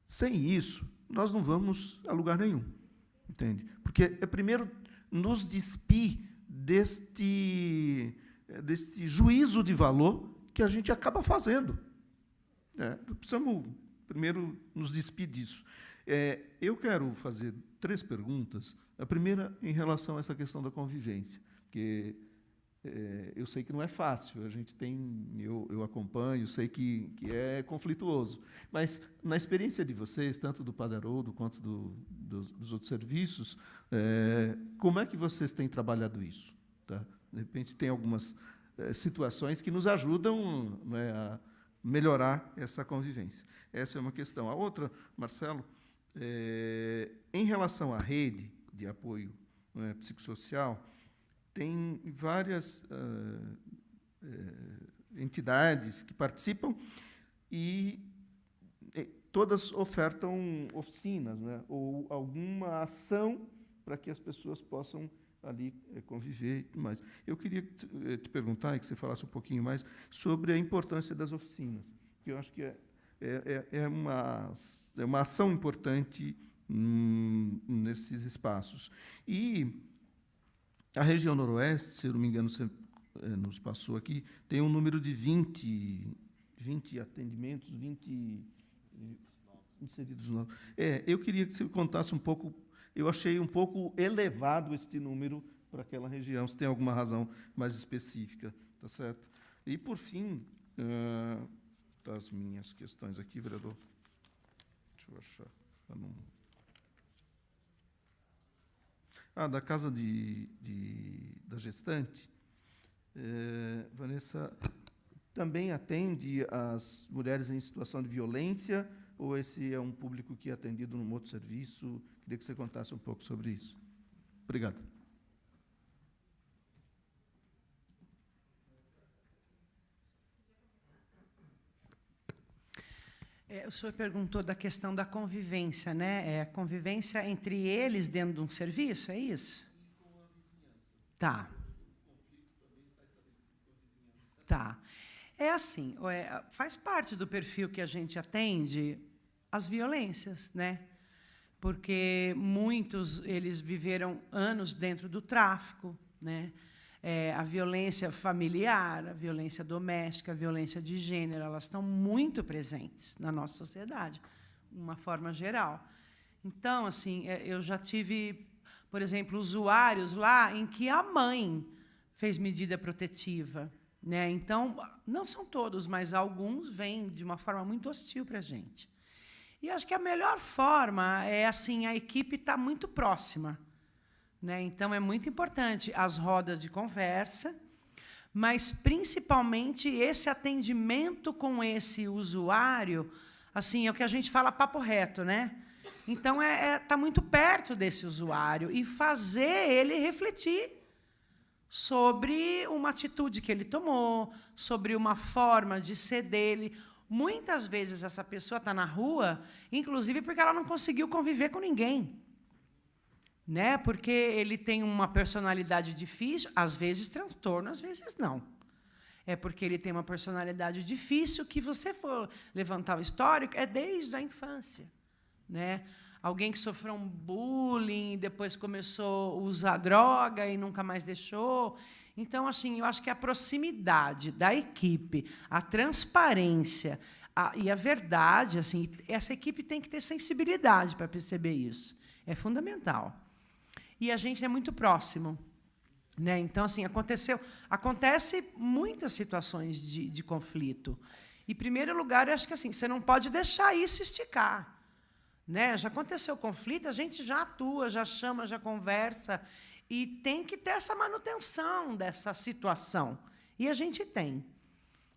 [SPEAKER 4] Sem isso, nós não vamos a lugar nenhum, entende? Porque é primeiro nos despir deste juízo de valor que a gente acaba fazendo. Precisamos primeiro nos despir disso. Eu quero fazer 3 perguntas. A primeira, em relação a essa questão da convivência, porque eu sei que não é fácil, eu acompanho, sei que é conflituoso, mas, na experiência de vocês, tanto do Padre Haroldo quanto dos outros serviços, como é que vocês têm trabalhado isso? Tá? De repente, tem algumas situações que nos ajudam, né, a melhorar essa convivência. Essa é uma questão. A outra, Marcelo, em relação à rede de apoio, né, psicossocial, tem várias entidades que participam e todas ofertam oficinas, né, ou alguma ação para que as pessoas possam ali conviver e tudo mais. Eu queria te perguntar, e que você falasse um pouquinho mais, sobre a importância das oficinas, que eu acho que é uma ação importante nesses espaços. E A região noroeste, se eu não me engano, você nos passou aqui, tem um número de 20 atendimentos, 20 inseridos novos. Eu queria que você contasse um pouco, eu achei um pouco elevado este número para aquela região, se tem alguma razão mais específica, tá certo? E, por fim, das minhas questões aqui, vereador, deixa eu achar, para não... da casa da gestante, Vanessa, também atende as mulheres em situação de violência, ou esse é um público que é atendido num outro serviço? Queria que você contasse um pouco sobre isso. Obrigado.
[SPEAKER 7] O senhor perguntou da questão da convivência, né? A convivência entre eles dentro de um serviço, é isso? E com a vizinhança. Tá. O conflito também está estabelecido com a vizinhança. Tá. É assim, faz parte do perfil que a gente atende as violências, né? Porque muitos eles viveram anos dentro do tráfico, né? A violência familiar, a violência doméstica, a violência de gênero, elas estão muito presentes na nossa sociedade, de uma forma geral. Então, assim, eu já tive, por exemplo, usuários lá em que a mãe fez medida protetiva, né? Então, não são todos, mas alguns vêm de uma forma muito hostil para a gente. E acho que a melhor forma é assim, a equipe está muito próxima. Né? Então, é muito importante as rodas de conversa, mas, principalmente, esse atendimento com esse usuário, assim, é o que a gente fala papo reto, né? Então, tá muito perto desse usuário e fazer ele refletir sobre uma atitude que ele tomou, sobre uma forma de ser dele. Muitas vezes, essa pessoa está na rua, inclusive porque ela não conseguiu conviver com ninguém. Né? Porque ele tem uma personalidade difícil, às vezes transtorno, às vezes não. É porque ele tem uma personalidade difícil que, você for levantar o histórico, é desde a infância. Né? Alguém que sofreu um bullying, depois começou a usar droga e nunca mais deixou. Então, assim, eu acho que a proximidade da equipe, a transparência e a verdade, assim, essa equipe tem que ter sensibilidade para perceber isso. É fundamental. E a gente é muito próximo. Né? Então, assim, acontece muitas situações de conflito. Em primeiro lugar, eu acho que assim, você não pode deixar isso esticar. Né? Já aconteceu conflito, a gente já atua, já chama, já conversa, e tem que ter essa manutenção dessa situação. E a gente tem.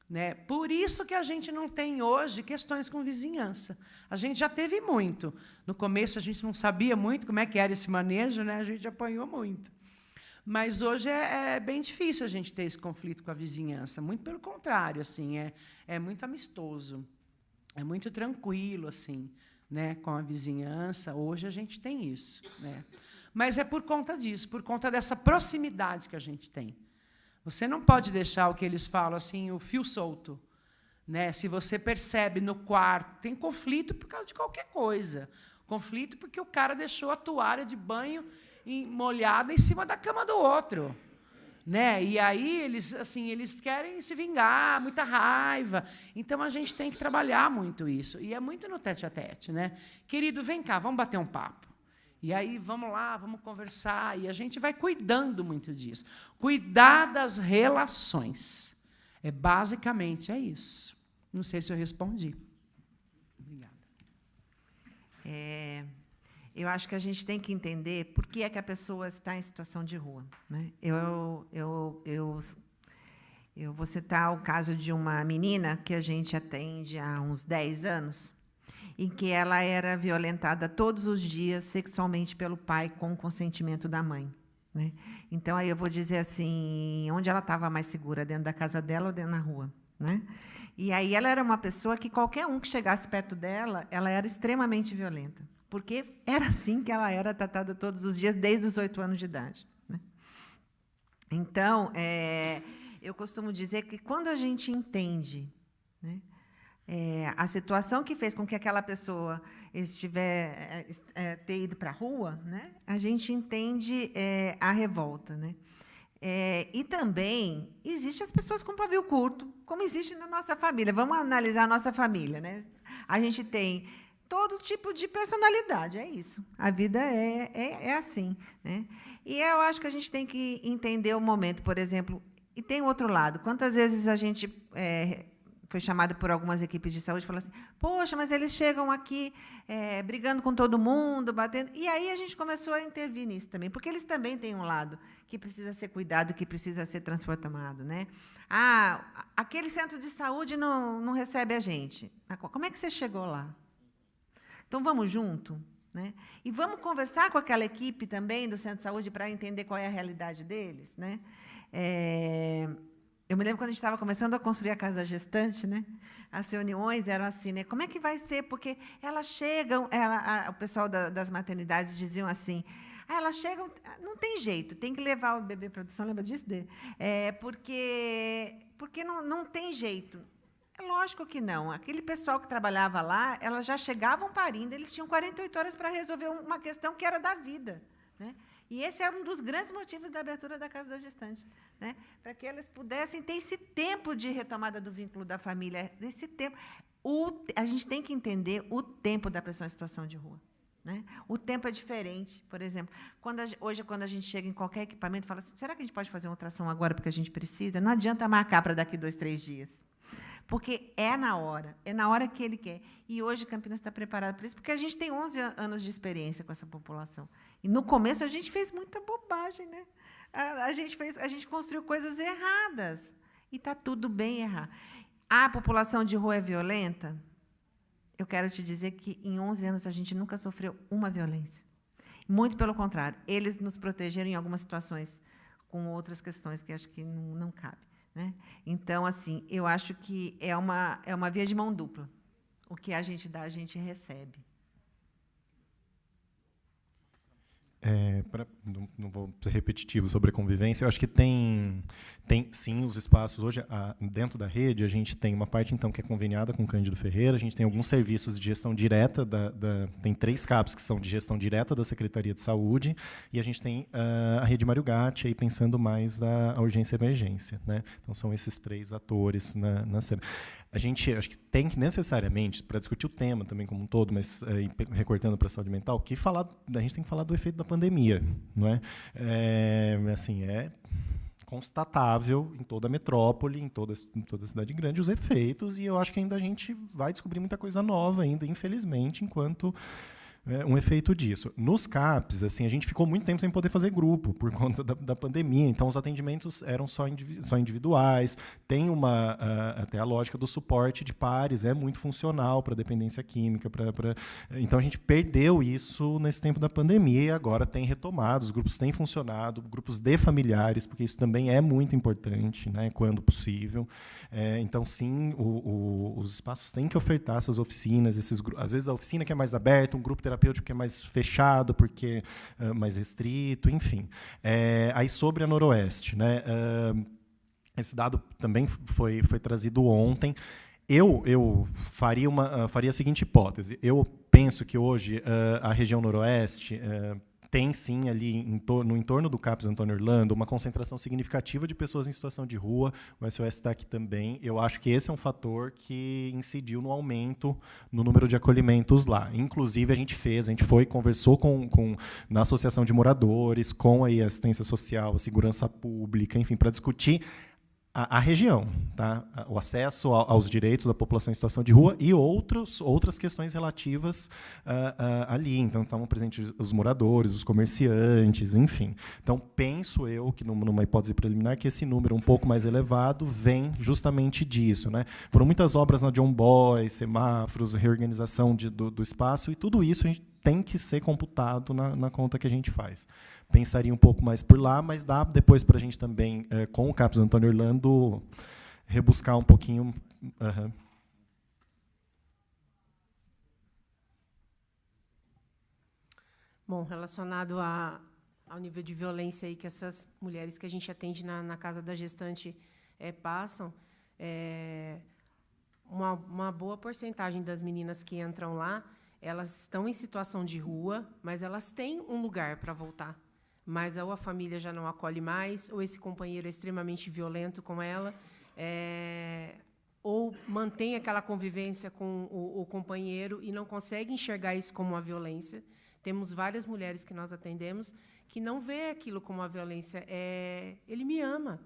[SPEAKER 7] Né? Por isso que a gente não tem hoje questões com vizinhança. A gente já teve muito. No começo, a gente não sabia muito como é que era esse manejo, né? A gente apanhou muito. Mas hoje é bem difícil a gente ter esse conflito com a vizinhança. Muito pelo contrário, assim, é muito amistoso, é muito tranquilo, assim, né? Com a vizinhança. Hoje a gente tem isso. Né? Mas é por conta disso, por conta dessa proximidade que a gente tem. Você não pode deixar o que eles falam, assim, o fio solto. Né? Se você percebe no quarto, tem conflito por causa de qualquer coisa. Conflito porque o cara deixou a toalha de banho molhada em cima da cama do outro. Né? E aí eles querem se vingar, muita raiva. Então, a gente tem que trabalhar muito isso. E é muito no tete-a-tete. Né? Querido, vem cá, vamos bater um papo. E aí, vamos lá, vamos conversar. E a gente vai cuidando muito disso. Cuidar das relações. Basicamente, é isso. Não sei se eu respondi. Obrigada.
[SPEAKER 6] Eu acho que a gente tem que entender por que é que a pessoa está em situação de rua. Né? Eu vou citar o caso de uma menina que a gente atende há uns 10 anos, em que ela era violentada todos os dias sexualmente pelo pai com o consentimento da mãe. Né? Então, aí eu vou dizer assim, onde ela estava mais segura, dentro da casa dela ou dentro da rua? Né? E aí ela era uma pessoa que qualquer um que chegasse perto dela, ela era extremamente violenta, porque era assim que ela era tratada todos os dias, desde os 8 anos de idade. Né? Então, eu costumo dizer que, quando a gente entende, né, a situação que fez com que aquela pessoa ter ido para a rua, né, a gente entende a revolta, né? E também existem as pessoas com pavio curto, como existe na nossa família. Vamos analisar a nossa família, né? A gente tem todo tipo de personalidade, é isso. A vida é assim, né? E eu acho que a gente tem que entender o momento, por exemplo. E tem outro lado. Quantas vezes a gente foi chamado por algumas equipes de saúde e falou assim: poxa, mas eles chegam aqui brigando com todo mundo, batendo. E aí a gente começou a intervir nisso também, porque eles também têm um lado que precisa ser cuidado, que precisa ser transformado, né? Aquele centro de saúde não recebe a gente. Como é que você chegou lá? Então, vamos junto, né? E vamos conversar com aquela equipe também do centro de saúde para entender qual é a realidade deles, né? Eu me lembro quando a gente estava começando a construir a casa da gestante, né? As reuniões eram assim, né? Como é que vai ser? Porque elas chegam, o pessoal das maternidades diziam assim: elas chegam, não tem jeito, tem que levar o bebê para produção, lembra disso? Porque não tem jeito. É lógico que não. Aquele pessoal que trabalhava lá, elas já chegavam parindo, eles tinham 48 horas para resolver uma questão que era da vida, né? E esse era um dos grandes motivos da abertura da Casa da Gestante, né? Para que elas pudessem ter esse tempo de retomada do vínculo da família, esse tempo. A gente tem que entender o tempo da pessoa em situação de rua, né? O tempo é diferente. Por exemplo, hoje, quando a gente chega em qualquer equipamento, fala assim: será que a gente pode fazer uma ultrassom agora porque a gente precisa? Não adianta marcar para daqui 2, 3 dias. Porque é na hora que ele quer. E hoje Campinas está preparado para isso, porque a gente tem 11 anos de experiência com essa população. E, no começo, a gente fez muita bobagem, né? A gente construiu coisas erradas. E está tudo bem errar. A população de rua é violenta? Eu quero te dizer que, em 11 anos, a gente nunca sofreu uma violência. Muito pelo contrário. Eles nos protegeram em algumas situações com outras questões que acho que não cabe, né? Então, assim, eu acho que é uma via de mão dupla. O que a gente dá, a gente recebe.
[SPEAKER 5] Não vou ser repetitivo sobre a convivência. Eu acho que tem sim os espaços. Hoje, dentro da rede, a gente tem uma parte então que é conveniada com o Cândido Ferreira. A gente tem alguns serviços de gestão direta. Tem 3 CAPs que são de gestão direta da Secretaria de Saúde. E a gente tem a Rede Mário Gatti, aí pensando mais a urgência e emergência, né? Então, são esses 3 atores na cena. A gente acho que tem que necessariamente, para discutir o tema também como um todo, mas recortando para a saúde mental, a gente tem que falar do efeito da pandemia, não é? Assim, é constatável em toda a metrópole, em toda a cidade grande, os efeitos, e eu acho que ainda a gente vai descobrir muita coisa nova ainda, infelizmente, enquanto um efeito disso. Nos CAPs, assim, a gente ficou muito tempo sem poder fazer grupo por conta da pandemia, então os atendimentos eram só individuais. Tem até a lógica do suporte de pares, é muito funcional para dependência química. Então a gente perdeu isso nesse tempo da pandemia e agora tem retomado, os grupos têm funcionado, grupos de familiares, porque isso também é muito importante, né, quando possível. Então, sim, os espaços têm que ofertar essas oficinas, às vezes a oficina que é mais aberta, um grupo terapêutico que é mais fechado, porque mais restrito, enfim. Aí sobre a Noroeste, né? Esse dado também foi trazido ontem. Eu faria a seguinte hipótese. Eu penso que hoje a região Noroeste tem, sim, ali no entorno do CAPS Antônio Orlando, uma concentração significativa de pessoas em situação de rua. O SOS está aqui também. Eu acho que esse é um fator que incidiu no aumento no número de acolhimentos lá. Inclusive, a gente conversou na Associação de Moradores, com a assistência social, a segurança pública, enfim, para discutir a região, tá? O acesso aos direitos da população em situação de rua e outras questões relativas ali. Então, estavam presentes os moradores, os comerciantes, enfim. Então, penso eu que, numa hipótese preliminar, que esse número um pouco mais elevado vem justamente disso, né? Foram muitas obras na John Boy, semáforos, reorganização do espaço, e tudo isso a gente tem que ser computado na conta que a gente faz. Pensaria um pouco mais por lá, mas dá depois para a gente também, com o CAPS Antônio Orlando, rebuscar um pouquinho. Uhum.
[SPEAKER 8] Bom, relacionado ao nível de violência aí que essas mulheres que a gente atende na Casa da Gestante passam, uma boa porcentagem das meninas que entram lá, elas estão em situação de rua, mas elas têm um lugar para voltar. Mas ou a família já não acolhe mais, ou esse companheiro é extremamente violento com ela, ou mantém aquela convivência com o companheiro e não consegue enxergar isso como uma violência. Temos várias mulheres que nós atendemos que não vê aquilo como uma violência. Ele me ama,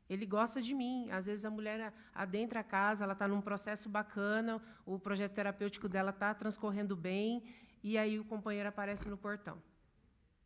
[SPEAKER 8] ele gosta de mim. Às vezes, a mulher adentra a casa, ela está num processo bacana, o projeto terapêutico dela está transcorrendo bem, e aí o companheiro aparece no portão.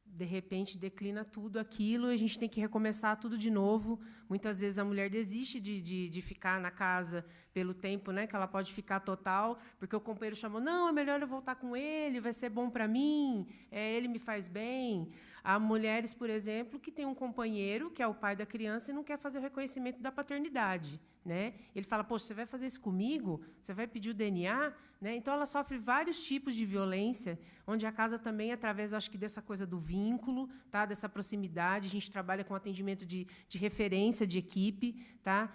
[SPEAKER 8] De repente, declina tudo aquilo, e a gente tem que recomeçar tudo de novo. Muitas vezes, a mulher desiste de ficar na casa pelo tempo, né, que ela pode ficar total, porque o companheiro chamou, não, é melhor eu voltar com ele, vai ser bom para mim, ele me faz bem. Há mulheres, por exemplo, que têm um companheiro, que é o pai da criança, e não quer fazer o reconhecimento da paternidade, né? Ele fala, poxa, você vai fazer isso comigo? Você vai pedir o DNA? Né? Então, ela sofre vários tipos de violência, onde a casa também, através, acho que, dessa coisa do vínculo, tá? Dessa proximidade, a gente trabalha com atendimento de referência, de equipe, tá?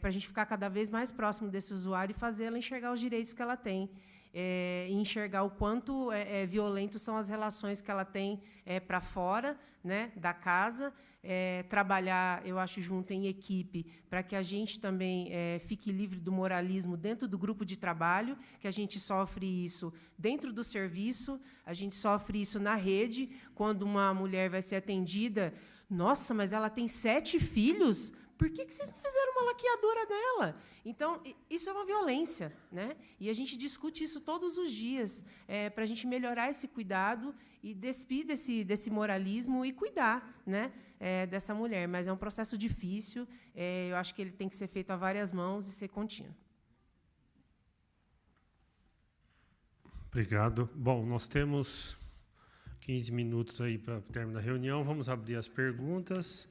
[SPEAKER 8] Para a gente ficar cada vez mais próximo desse usuário e fazer ela enxergar os direitos que ela tem. E enxergar o quanto violentos são as relações que ela tem para fora, né, da casa, trabalhar, eu acho, junto em equipe, para que a gente também fique livre do moralismo dentro do grupo de trabalho, que a gente sofre isso dentro do serviço, a gente sofre isso na rede, quando uma mulher vai ser atendida, nossa, mas ela tem 7 filhos, por que vocês não fizeram uma laqueadora dela? Então, isso é uma violência, né? E a gente discute isso todos os dias, para a gente melhorar esse cuidado e despir desse moralismo e cuidar, né, dessa mulher. Mas é um processo difícil, eu acho que ele tem que ser feito a várias mãos e ser contínuo.
[SPEAKER 2] Obrigado. Bom, nós temos 15 minutos aí para o término da reunião. Vamos abrir as perguntas.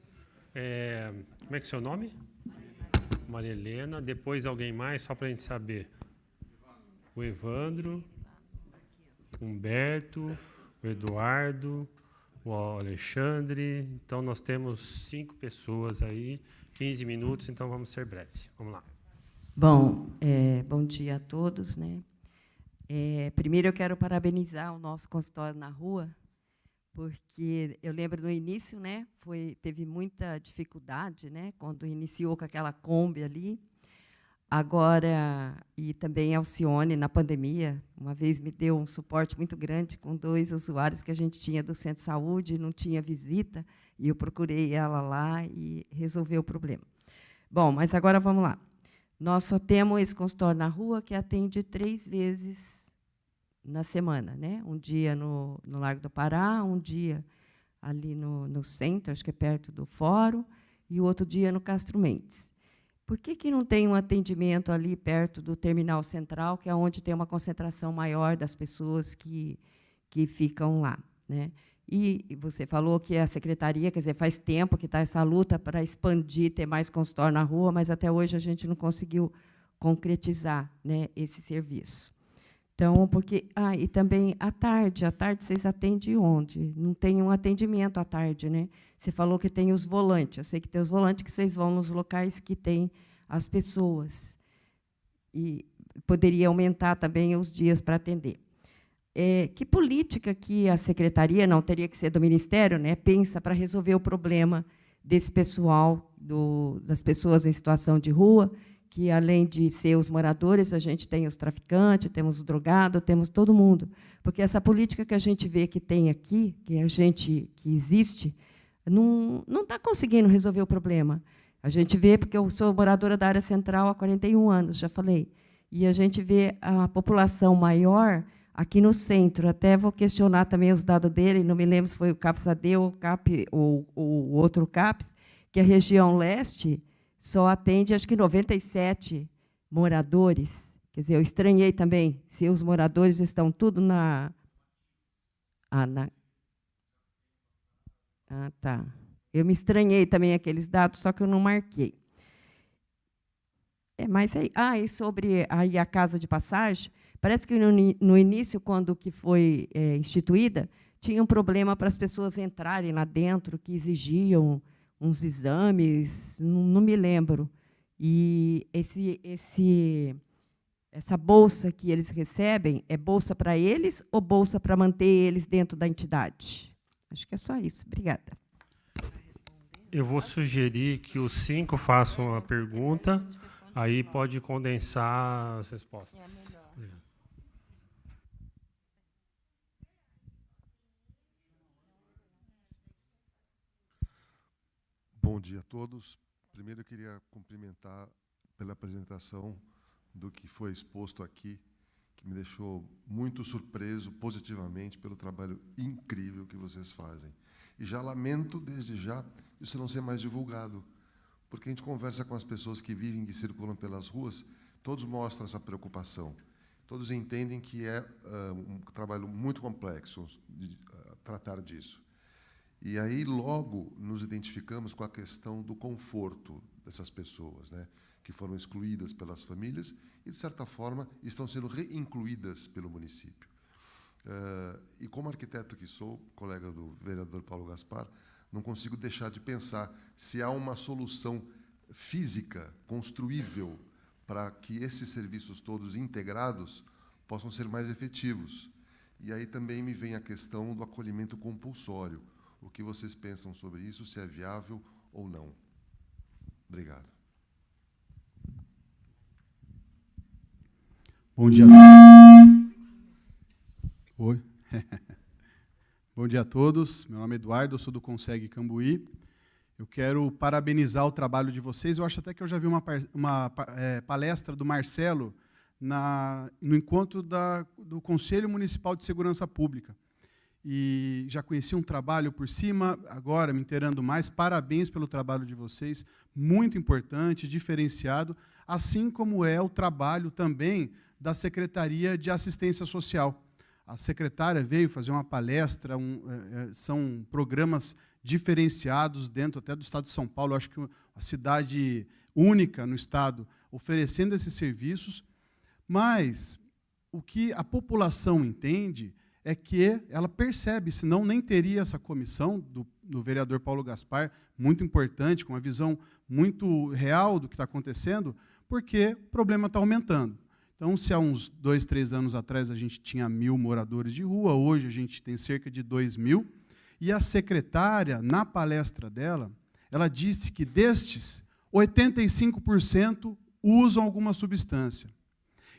[SPEAKER 2] Como é que é o seu nome? Maria Helena. Depois alguém mais, só para a gente saber. O Evandro, o Humberto, o Eduardo, o Alexandre. Então, nós temos 5 pessoas aí, 15 minutos, então vamos ser breves. Vamos lá.
[SPEAKER 9] Bom, bom dia a todos, né? Primeiro, eu quero parabenizar o nosso consultório na rua, porque eu lembro no início, né, teve muita dificuldade, né, quando iniciou com aquela Kombi ali. Agora, e também a Alcione, na pandemia, uma vez me deu um suporte muito grande com 2 usuários que a gente tinha do centro de saúde, não tinha visita, e eu procurei ela lá e resolveu o problema. Bom, mas agora vamos lá. Nós só temos esse consultório na rua que atende 3 vezes na semana, né? Um dia no Largo do Pará, um dia ali no centro, acho que é perto do Fórum, e o outro dia no Castro Mendes. Por que não tem um atendimento ali perto do Terminal Central, que é onde tem uma concentração maior das pessoas que ficam lá, né? E você falou que a secretaria, quer dizer, faz tempo que está essa luta para expandir, ter mais consultório na rua, mas até hoje a gente não conseguiu concretizar, né, esse serviço. Então, porque... e também, à tarde vocês atendem onde? Não tem um atendimento à tarde, né? Você falou que tem os volantes. Eu sei que tem os volantes que vocês vão nos locais que tem as pessoas. E poderia aumentar também os dias para atender. Que política que a secretaria, não teria que ser do Ministério, né, pensa para resolver o problema desse pessoal, das pessoas em situação de rua, que, além de ser os moradores, a gente tem os traficantes, temos os drogados, temos todo mundo. Porque essa política que a gente vê que tem aqui, que existe, não está conseguindo resolver o problema. A gente vê, porque eu sou moradora da área central há 41 anos, já falei, e a gente vê a população maior aqui no centro. Até vou questionar também os dados dele, não me lembro se foi o CAPS AD ou o outro CAPS, que a região leste só atende, acho que 97 moradores. Quer dizer, eu estranhei também se os moradores estão tudo tá. Eu me estranhei também aqueles dados, só que eu não marquei. Mas e sobre a casa de passagem, parece que no início, quando que foi instituída, tinha um problema para as pessoas entrarem lá dentro, que exigiam uns exames, não me lembro. E essa bolsa que eles recebem é bolsa para eles ou bolsa para manter eles dentro da entidade? Acho que é só isso. Obrigada.
[SPEAKER 2] Eu vou sugerir que os 5 façam a pergunta, aí pode condensar as respostas.
[SPEAKER 10] Bom dia a todos. Primeiro, eu queria cumprimentar pela apresentação do que foi exposto aqui, que me deixou muito surpreso positivamente pelo trabalho incrível que vocês fazem. E já lamento, desde já, isso não ser mais divulgado, porque a gente conversa com as pessoas que vivem e circulam pelas ruas, todos mostram essa preocupação. Todos entendem que é um trabalho muito complexo de tratar disso. E aí, logo, nos identificamos com a questão do conforto dessas pessoas, né, que foram excluídas pelas famílias e, de certa forma, estão sendo reincluídas pelo município. E, como arquiteto que sou, colega do vereador Paulo Gaspar, não consigo deixar de pensar se há uma solução física, construível, para que esses serviços todos integrados possam ser mais efetivos. E aí também me vem a questão do acolhimento compulsório. O que vocês pensam sobre isso, se é viável ou não? Obrigado.
[SPEAKER 11] Bom dia a todos. Oi. Bom dia a todos. Meu nome é Eduardo, eu sou do Conseg Cambuí. Eu quero parabenizar o trabalho de vocês. Eu acho até que eu já vi uma palestra do Marcelo no encontro do Conselho Municipal de Segurança Pública. E já conheci um trabalho por cima, agora me inteirando mais. Parabéns pelo trabalho de vocês, muito importante, diferenciado, assim como é o trabalho também da Secretaria de Assistência Social. A secretária veio fazer uma palestra, são programas diferenciados dentro até do Estado de São Paulo, eu acho que a cidade única no Estado, oferecendo esses serviços, mas o que a população entende é que ela percebe, senão nem teria essa comissão do vereador Paulo Gaspar, muito importante, com uma visão muito real do que está acontecendo, porque o problema está aumentando. Então, se há uns 2, 3 anos atrás a gente tinha 1.000 moradores de rua, hoje a gente tem cerca de 2.000, e a secretária, na palestra dela, ela disse que destes, 85% usam alguma substância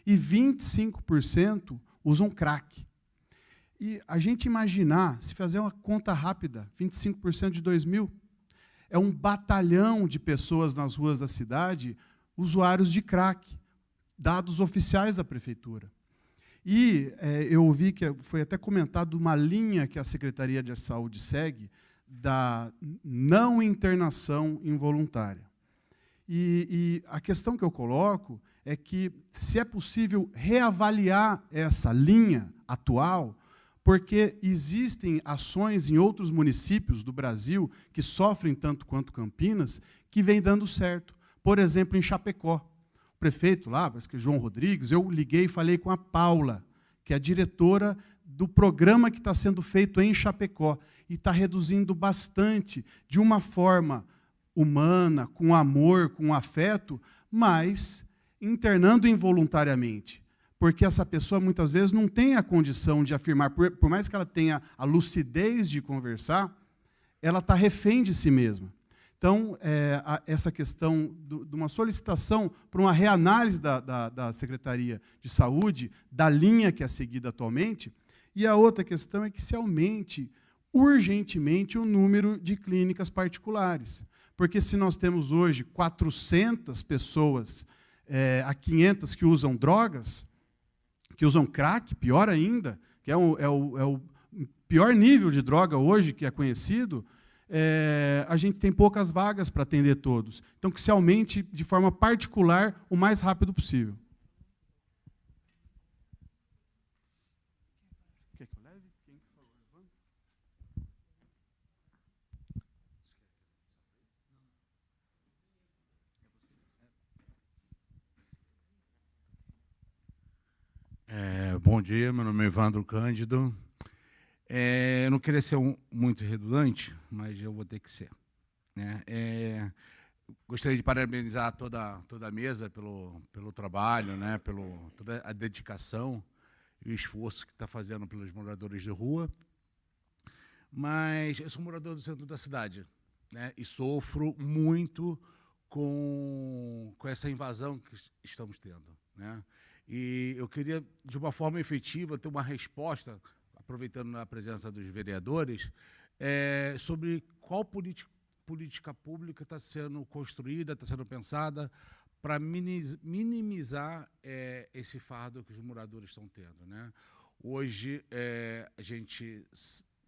[SPEAKER 11] e 25% usam crack. E a gente imaginar, se fazer uma conta rápida, 25% de 2.000, é um batalhão de pessoas nas ruas da cidade, usuários de crack, dados oficiais da prefeitura. E eu ouvi que foi até comentado uma linha que a Secretaria de Saúde segue, da não internação involuntária. E a questão que eu coloco é que, se é possível reavaliar essa linha atual, porque existem ações em outros municípios do Brasil que sofrem tanto quanto Campinas, que vem dando certo. Por exemplo, em Chapecó. O prefeito lá, parece que é João Rodrigues, eu liguei e falei com a Paula, que é a diretora do programa que está sendo feito em Chapecó, e está reduzindo bastante, de uma forma humana, com amor, com afeto, mas internando involuntariamente. Porque essa pessoa, muitas vezes, não tem a condição de afirmar, por mais que ela tenha a lucidez de conversar, ela está refém de si mesma. Então, essa questão de uma solicitação para uma reanálise da Secretaria de Saúde, da linha que é seguida atualmente, e a outra questão é que se aumente urgentemente o número de clínicas particulares. Porque se nós temos hoje 400 pessoas a 500 que usam drogas, que usam crack, pior ainda, que é o pior nível de droga hoje que é conhecido, a gente tem poucas vagas para atender todos. Então, que se aumente de forma particular o mais rápido possível. Quer que eu leve? Quem falou?
[SPEAKER 12] Bom dia, meu nome é Evandro Cândido. Eu não queria ser muito redundante, mas eu vou ter que ser. Né? Gostaria de parabenizar toda a mesa pelo trabalho, né, toda a dedicação e o esforço que está fazendo pelos moradores de rua. Mas eu sou morador do centro da cidade, né, e sofro muito com essa invasão que estamos tendo, né? E eu queria, de uma forma efetiva, ter uma resposta, aproveitando a presença dos vereadores, sobre qual política pública está sendo construída, está sendo pensada para minimizar esse fardo que os moradores estão tendo, né? Hoje, a gente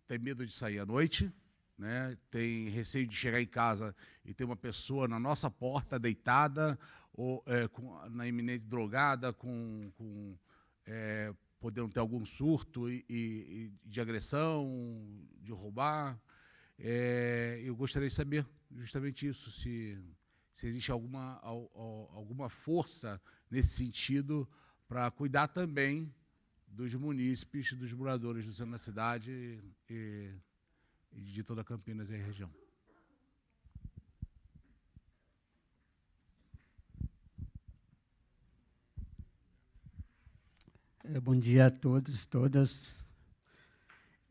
[SPEAKER 12] tem medo de sair à noite, né? Tem receio de chegar em casa e ter uma pessoa na nossa porta deitada, ou na iminente drogada, podendo ter algum surto de agressão, de roubar. Eu gostaria de saber justamente isso, se existe alguma força nesse sentido para cuidar também dos munícipes, dos moradores do centro da cidade e de toda Campinas e a região.
[SPEAKER 13] Bom dia a todos, todas.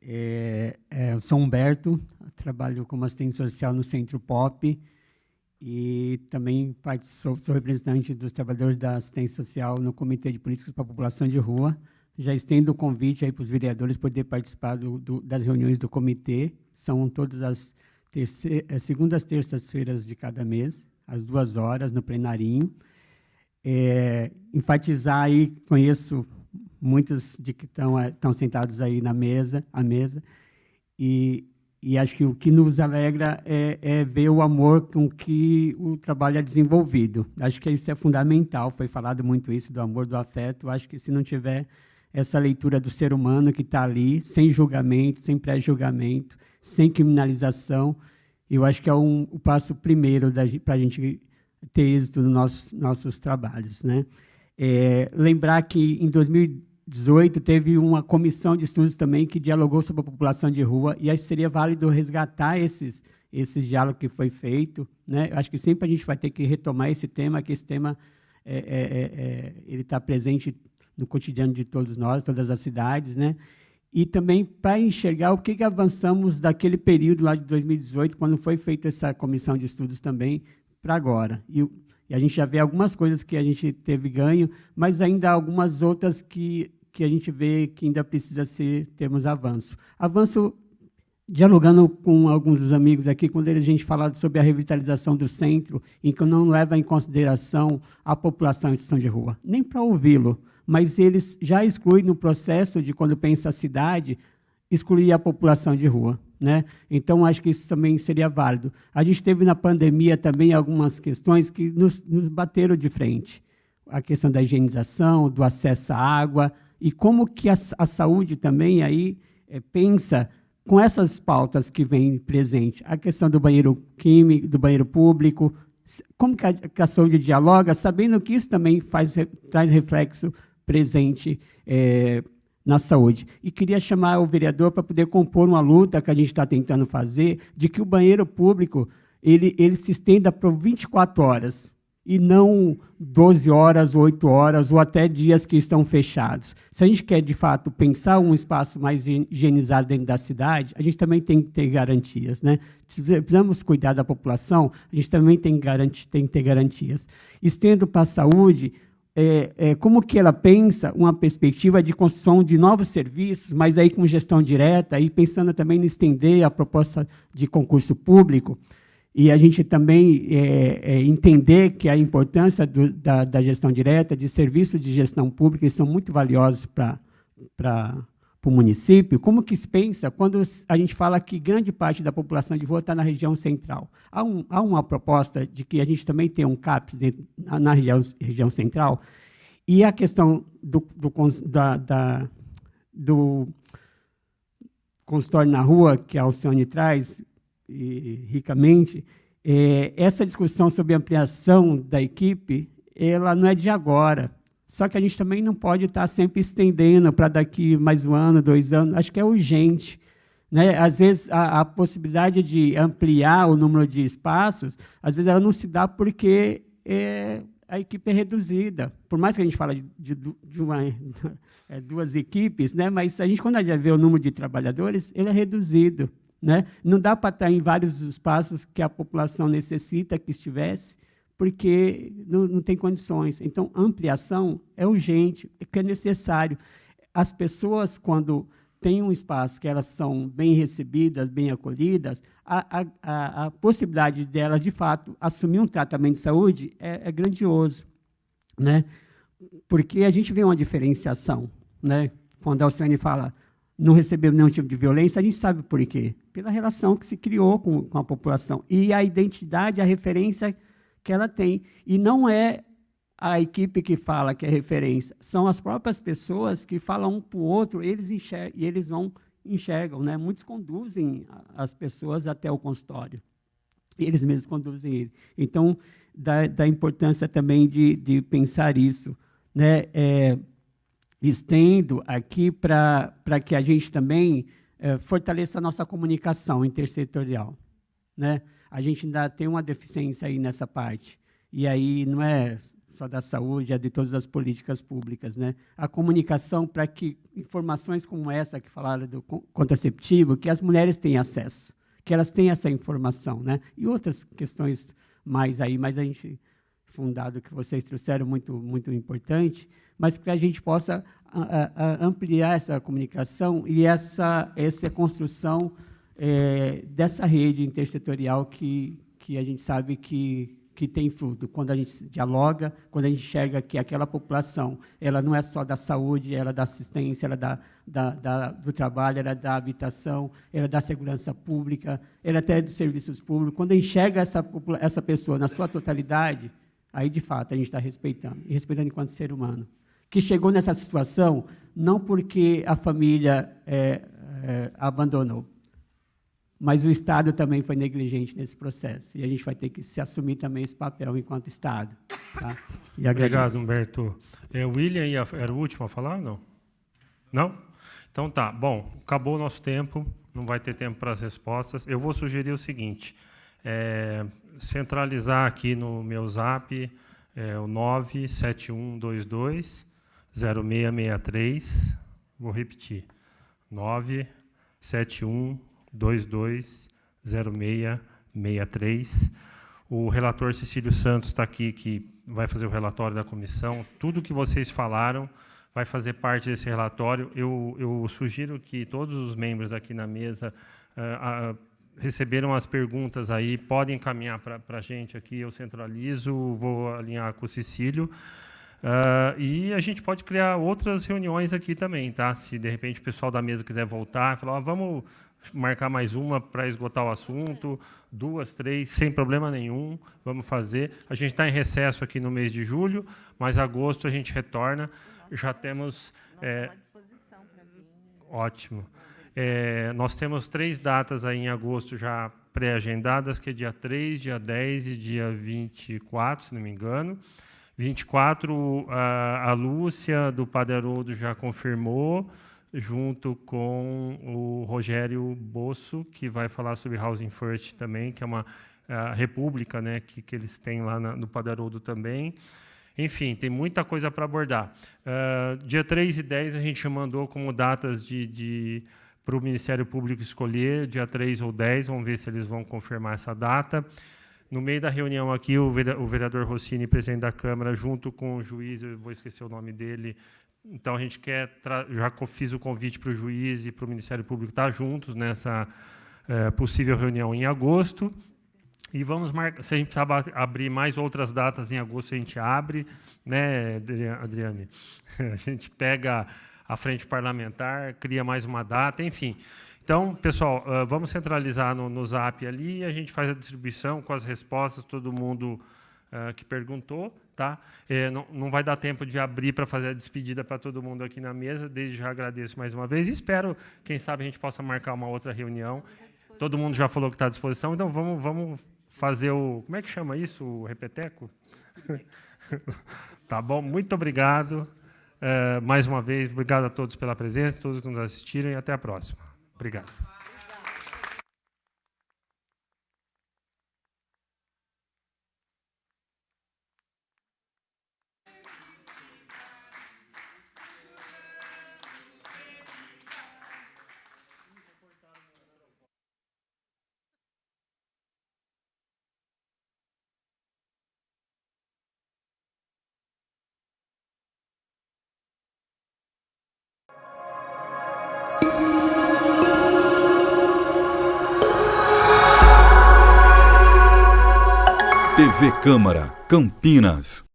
[SPEAKER 13] Eu sou Humberto, trabalho como assistente social no Centro Pop e também sou representante dos trabalhadores da assistência social no Comitê de Políticas para a População de Rua. Já estendo o convite aí para os vereadores poderem participar das reuniões do comitê. São todas as segundas, terças-feiras de cada mês, às 2 horas, no plenarinho. Enfatizar aí, conheço muitos de que estão sentados aí à mesa, e acho que o que nos alegra é ver o amor com que o trabalho é desenvolvido. Acho que isso é fundamental, foi falado muito isso, do amor, do afeto. Acho que se não tiver essa leitura do ser humano que está ali, sem julgamento, sem pré-julgamento, sem criminalização, eu acho que é o passo primeiro para a gente ter êxito nos nossos trabalhos, né? Lembrar que, em 2018, teve uma comissão de estudos também que dialogou sobre a população de rua, e acho que seria válido resgatar esses diálogos que foi feito, né? Acho que sempre a gente vai ter que retomar esse tema, que esse tema ele está presente no cotidiano de todos nós, todas as cidades, né? E também para enxergar o que avançamos daquele período lá de 2018, quando foi feita essa comissão de estudos também, para agora. E a gente já vê algumas coisas que a gente teve ganho, mas ainda há algumas outras que a gente vê que ainda precisa termos avanço. Avanço, dialogando com alguns dos amigos aqui, quando a gente fala sobre a revitalização do centro, em que não leva em consideração a população em situação de rua, nem para ouvi-lo, mas eles já excluem no processo de, quando pensa a cidade, excluir a população de rua, né? Então, acho que isso também seria válido. A gente teve na pandemia também algumas questões que nos bateram de frente. A questão da higienização, do acesso à água, e como que a saúde também aí pensa com essas pautas que vêm presente. A questão do banheiro químico, do banheiro público, como que a saúde dialoga, sabendo que isso também traz reflexo presente na saúde. E queria chamar o vereador para poder compor uma luta que a gente está tentando fazer, de que o banheiro público ele se estenda por 24 horas, e não 12 horas, 8 horas, ou até dias que estão fechados. Se a gente quer, de fato, pensar um espaço mais higienizado dentro da cidade, a gente também tem que ter garantias, né? Se precisamos cuidar da população, a gente também tem que ter garantias. Estendo para a saúde, como que ela pensa uma perspectiva de construção de novos serviços, mas aí com gestão direta, e pensando também em estender a proposta de concurso público, e a gente também entender que a importância da gestão direta, de serviços de gestão pública, eles são muito valiosos para o município. Como que se pensa quando a gente fala que grande parte da população de rua está na região central? Há uma proposta de que a gente também tenha um CAPS na região central, e a questão do consultório na rua, que a Alcione traz, ricamente, essa discussão sobre ampliação da equipe, ela não é de agora. Só que a gente também não pode estar sempre estendendo para daqui mais 1 ano, 2 anos. Acho que é urgente. né? Às vezes, a possibilidade de ampliar o número de espaços, às vezes ela não se dá porque a equipe é reduzida. Por mais que a gente fale de duas equipes, né? Mas a gente, quando a gente vê o número de trabalhadores, ele é reduzido, né? Não dá para estar em vários espaços que a população necessita que estivesse, porque não tem condições. Então, ampliação é urgente, é necessário. As pessoas, quando têm um espaço que elas são bem recebidas, bem acolhidas, a possibilidade delas, de fato, assumir um tratamento de saúde é grandioso, né? Porque a gente vê uma diferenciação, né? Quando a Alcione fala não recebeu nenhum tipo de violência, a gente sabe por quê. Pela relação que se criou com a população e a identidade, a referência que ela tem. E não é a equipe que fala que é referência, são as próprias pessoas que falam um para o outro, eles enxergam, né? Muitos conduzem as pessoas até o consultório. Eles mesmos conduzem ele. Então, da importância também de pensar isso, né? Estendo aqui para que a gente também fortaleça a nossa comunicação intersetorial, né? A gente ainda tem uma deficiência aí nessa parte. E aí não é só da saúde, é de todas as políticas públicas, né? A comunicação para que informações como essa que falaram do contraceptivo, que as mulheres tenham acesso, que elas tenham essa informação, né? E outras questões mais aí, mas a gente fundado que vocês trouxeram muito importante, mas que a gente possa ampliar essa comunicação e essa construção dessa rede intersetorial que a gente sabe que tem fruto. Quando a gente dialoga, quando a gente enxerga que aquela população ela não é só da saúde, ela é da assistência, ela é do trabalho, ela é da habitação, ela é da segurança pública, ela até é dos serviços públicos. Quando enxerga essa pessoa na sua totalidade, aí, de fato, a gente está respeitando, e respeitando enquanto ser humano, que chegou nessa situação não porque a família abandonou, mas o Estado também foi negligente nesse processo, e a gente vai ter que se assumir também esse papel enquanto Estado. Tá? E
[SPEAKER 2] obrigado, Humberto. O William era o último a falar, não? Não? Então tá. Bom, acabou o nosso tempo, não vai ter tempo para as respostas. Eu vou sugerir o seguinte, centralizar aqui no meu zap o 971220663. Vou repetir. 971220663. O relator Cecílio Santos está aqui, que vai fazer o relatório da comissão. Tudo que vocês falaram vai fazer parte desse relatório. Eu sugiro que todos os membros aqui na mesa receberam as perguntas aí, podem encaminhar para a gente aqui, eu centralizo, vou alinhar com o Cecílio. E a gente pode criar outras reuniões aqui também, tá? Se, de repente, o pessoal da mesa quiser voltar, falar, vamos marcar mais uma para esgotar o assunto, 2, 3, sem problema nenhum, vamos fazer. A gente está em recesso aqui no mês de julho, mas agosto a gente retorna. Já temos... à disposição para mim. Ótimo. Nós temos 3 datas aí em agosto já pré-agendadas, que é dia 3, dia 10 e dia 24, se não me engano. 24, a Lúcia, do Padre Haroldo, já confirmou, junto com o Rogério Bosso, que vai falar sobre Housing First também, que é uma república, né, que eles têm lá no Padre Haroldo também. Enfim, tem muita coisa para abordar. Dia 3 e 10 a gente mandou como datas para o Ministério Público escolher, dia 3 ou 10, vamos ver se eles vão confirmar essa data. No meio da reunião aqui, o vereador Rossini, presidente da Câmara, junto com o juiz, eu vou esquecer o nome dele, então a gente quer, já fiz o convite para o juiz e para o Ministério Público estar juntos nessa possível reunião em agosto, e vamos marcar, se a gente precisar abrir mais outras datas em agosto, a gente abre, né, Adriane? A gente pega a frente parlamentar, cria mais uma data, enfim. Então, pessoal, vamos centralizar no Zap ali, a gente faz a distribuição com as respostas, todo mundo que perguntou, tá? Não vai dar tempo de abrir para fazer a despedida para todo mundo aqui na mesa, desde já agradeço mais uma vez e espero, quem sabe, a gente possa marcar uma outra reunião. Todo mundo já falou que está à disposição, então vamos fazer o... Como é que chama isso? O repeteco? Tá bom, muito obrigado. Mais uma vez, obrigado a todos pela presença, todos que nos assistiram e até a próxima. Obrigado.
[SPEAKER 1] TV Câmara, Campinas.